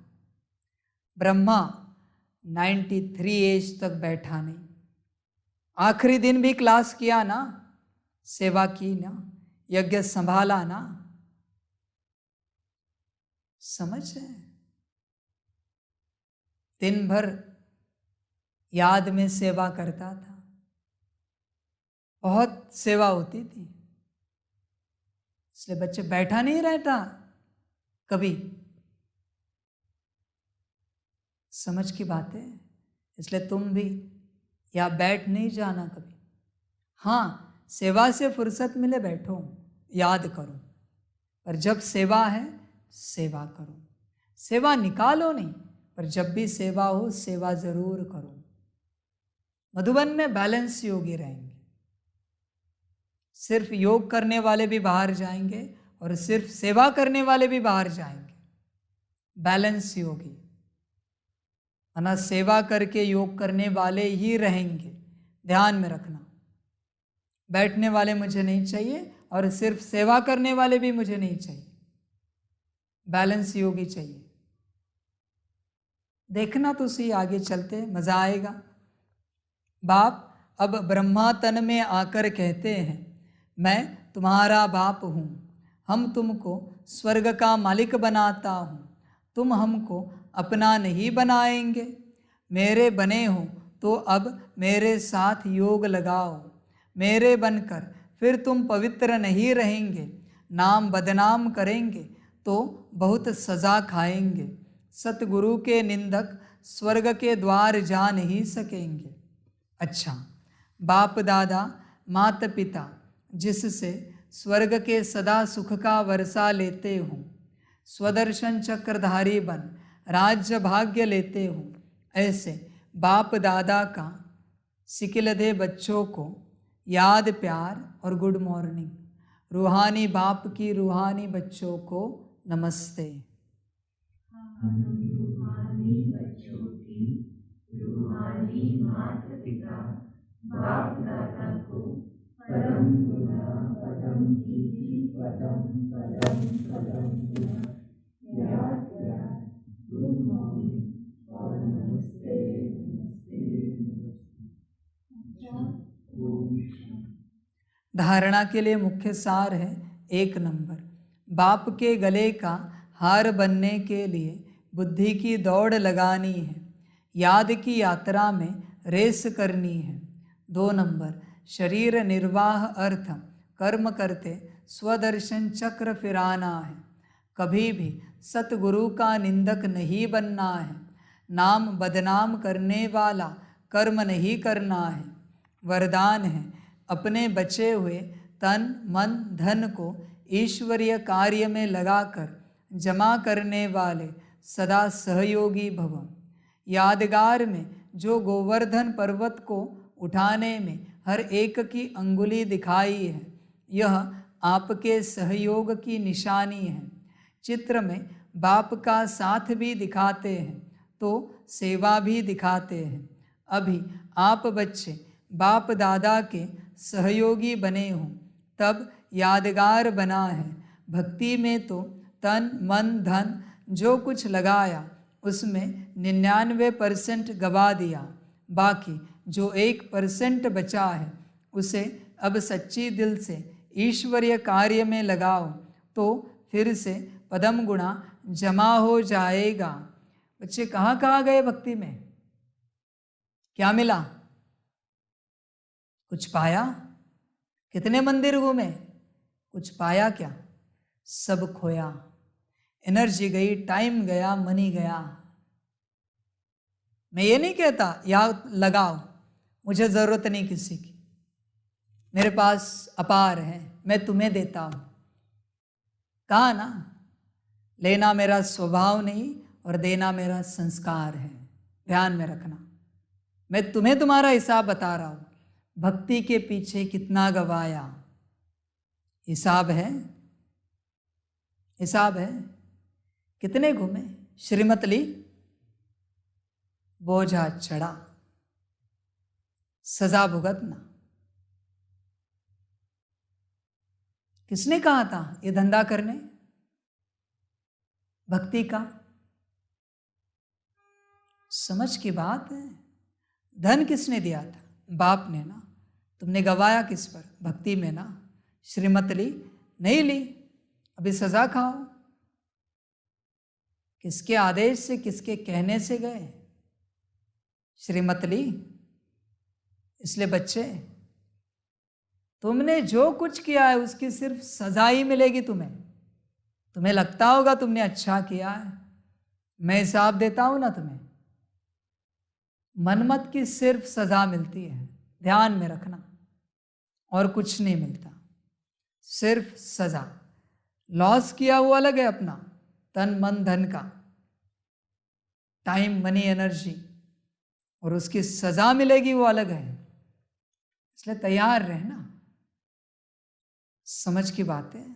ब्रह्मा 93 एज तक बैठा नहीं, आखिरी दिन भी क्लास किया ना, सेवा की ना, यज्ञ संभाला ना। समझ है? दिन भर याद में सेवा करता था, बहुत सेवा होती थी, इसलिए बच्चे बैठा नहीं रहता कभी। समझ की बात है। इसलिए तुम भी या बैठ नहीं जाना कभी। हाँ, सेवा से फुर्सत मिले बैठो, याद करो, पर जब सेवा है सेवा करो। सेवा निकालो नहीं, पर जब भी सेवा हो सेवा जरूर करो। मधुबन में बैलेंस योगी रहेंगे। सिर्फ योग करने वाले भी बाहर जाएंगे और सिर्फ सेवा करने वाले भी बाहर जाएंगे। बैलेंस योगी, वरना सेवा करके योग करने वाले ही रहेंगे। ध्यान में रखना, बैठने वाले मुझे नहीं चाहिए और सिर्फ सेवा करने वाले भी मुझे नहीं चाहिए। बैलेंस योगी चाहिए। देखना तो सही, आगे चलते मजा आएगा। बाप अब ब्रह्मा तन में आकर कहते हैं, मैं तुम्हारा बाप हूँ, हम तुमको स्वर्ग का मालिक बनाता हूँ, तुम हमको अपना नहीं बनाएंगे। मेरे बने हो तो अब मेरे साथ योग लगाओ। मेरे बनकर फिर तुम पवित्र नहीं रहेंगे, नाम बदनाम करेंगे तो बहुत सज़ा खाएंगे। सतगुरु के निंदक स्वर्ग के द्वार जा नहीं सकेंगे। अच्छा, बाप दादा माता पिता जिससे स्वर्ग के सदा सुख का वर्षा लेते हो, स्वदर्शन चक्रधारी बन राज्य भाग्य लेते हो, ऐसे बाप दादा का सिकिलधे बच्चों को याद प्यार और गुड मॉर्निंग। रूहानी बाप की रूहानी बच्चों को नमस्ते। रूहानी बच्चों की रूहानी माता पिता बाप दादा को परम गुना पदम कीजिए, पदम पदम पदम गुना याद प्यार गुड मॉर्निंग और नमस्ते नमस्ते नमस्ते। धारणा के लिए मुख्य सार है 1 नंबर, बाप के गले का हार बनने के लिए बुद्धि की दौड़ लगानी है, याद की यात्रा में रेस करनी है। 2 नंबर, शरीर निर्वाह अर्थ कर्म करते स्वदर्शन चक्र फिराना है, कभी भी सतगुरु का निंदक नहीं बनना है, नाम बदनाम करने वाला कर्म नहीं करना है। वरदान है, अपने बचे हुए तन मन धन को ईश्वरीय कार्य में लगाकर जमा करने वाले सदा सहयोगी भव। यादगार में जो गोवर्धन पर्वत को उठाने में हर एक की अंगुली दिखाई है, यह आपके सहयोग की निशानी है। चित्र में बाप का साथ भी दिखाते हैं तो सेवा भी दिखाते हैं। अभी आप बच्चे बाप दादा के सहयोगी बने हों तब यादगार बना है। भक्ति में तो तन मन धन जो कुछ लगाया उसमें 99% गवा दिया, बाकी जो 1% बचा है उसे अब सच्ची दिल से ईश्वरीय कार्य में लगाओ तो फिर से पदम गुणा जमा हो जाएगा। बच्चे कहाँ कहाँ गए भक्ति में? क्या मिला? कुछ पाया? कितने मंदिर घूमे? कुछ पाया क्या? सब खोया। एनर्जी गई, टाइम गया, मनी गया। मैं ये नहीं कहता याद लगाओ, मुझे ज़रूरत नहीं किसी की, मेरे पास अपार है, मैं तुम्हें देता हूँ। कहा ना, लेना मेरा स्वभाव नहीं और देना मेरा संस्कार है। ध्यान में रखना, मैं तुम्हें तुम्हारा हिसाब बता रहा हूँ। भक्ति के पीछे कितना गवाया, हिसाब है, हिसाब है। कितने घूमे, श्रीमत ली, बोझा चढ़ा, सजा भुगतना। किसने कहा था ये धंधा करने भक्ति का? समझ की बात है। धन किसने दिया था? बाप ने ना। तुमने गवाया किस पर? भक्ति में ना। श्रीमत ली? नहीं ली। अभी सजा खाओ। किसके आदेश से, किसके कहने से गए? श्रीमत ली? इसलिए बच्चे, तुमने जो कुछ किया है उसकी सिर्फ सजा ही मिलेगी तुम्हें। तुम्हें लगता होगा तुमने अच्छा किया है, मैं हिसाब देता हूं ना तुम्हें। मनमत की सिर्फ सजा मिलती है, ध्यान में रखना, और कुछ नहीं मिलता, सिर्फ सजा। लॉस किया वो अलग है अपना, तन मन धन का, टाइम मनी एनर्जी, और उसकी सजा मिलेगी वो अलग है। इसलिए तैयार रहना। समझ की बात है।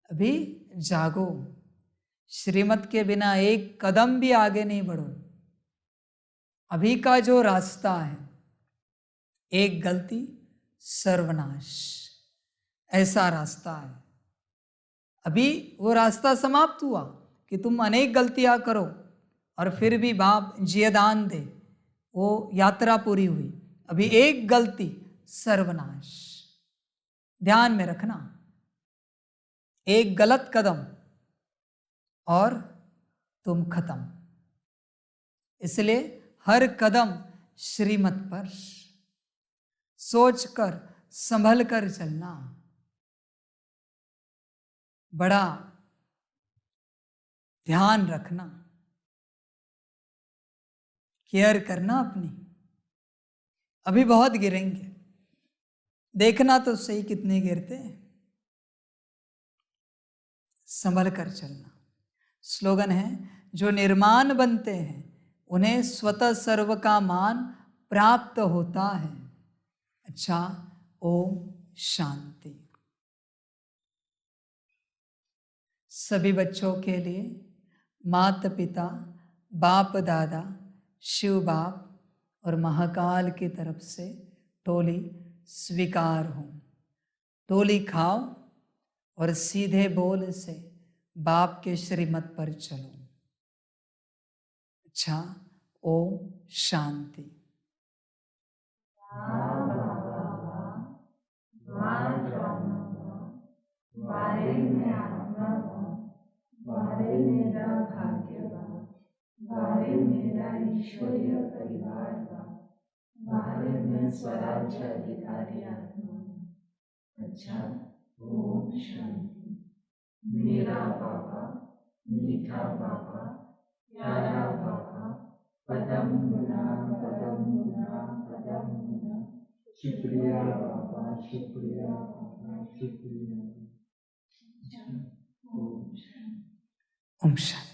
अभी जागो। श्रीमत के बिना एक कदम भी आगे नहीं बढ़ो। अभी का जो रास्ता है, एक गलती सर्वनाश, ऐसा रास्ता है। अभी वो रास्ता समाप्त हुआ कि तुम अनेक गलतियां करो और फिर भी बाप जियदान दे, वो यात्रा पूरी हुई। अभी एक गलती सर्वनाश, ध्यान में रखना। एक गलत कदम और तुम खत्म। इसलिए हर कदम श्रीमत पर सोचकर संभल कर चलना, बड़ा ध्यान रखना, केयर करना अपनी। अभी बहुत गिरेंगे, देखना तो सही कितने गिरते हैं। संभल कर चलना। स्लोगन है, जो निर्माण बनते हैं उन्हें स्वतः सर्व का मान प्राप्त होता है। अच्छा, ओम शांति। सभी बच्चों के लिए माता पिता, बाप दादा, शिव बाप और महाकाल की तरफ से टोली स्वीकार हो। टोली खाओ और सीधे बोल से बाप के श्रीमत पर चलो। अच्छा, ओम शांति। वारे मेरा भाग्य बा, वारे मेरा ईश्वरीय परिवार बा, वारे मैं स्वराज्य अधिकारी आत्मा। अच्छा, ओम शांति। मेरा बाबा, मीठा बाबा, प्यारा बाबा, पदम गुना पदम गुना पदम गुना। शुक्रिया बाबा, शुक्रिया बाबा, शुक्रिया। ओम शांति। ओम शांति।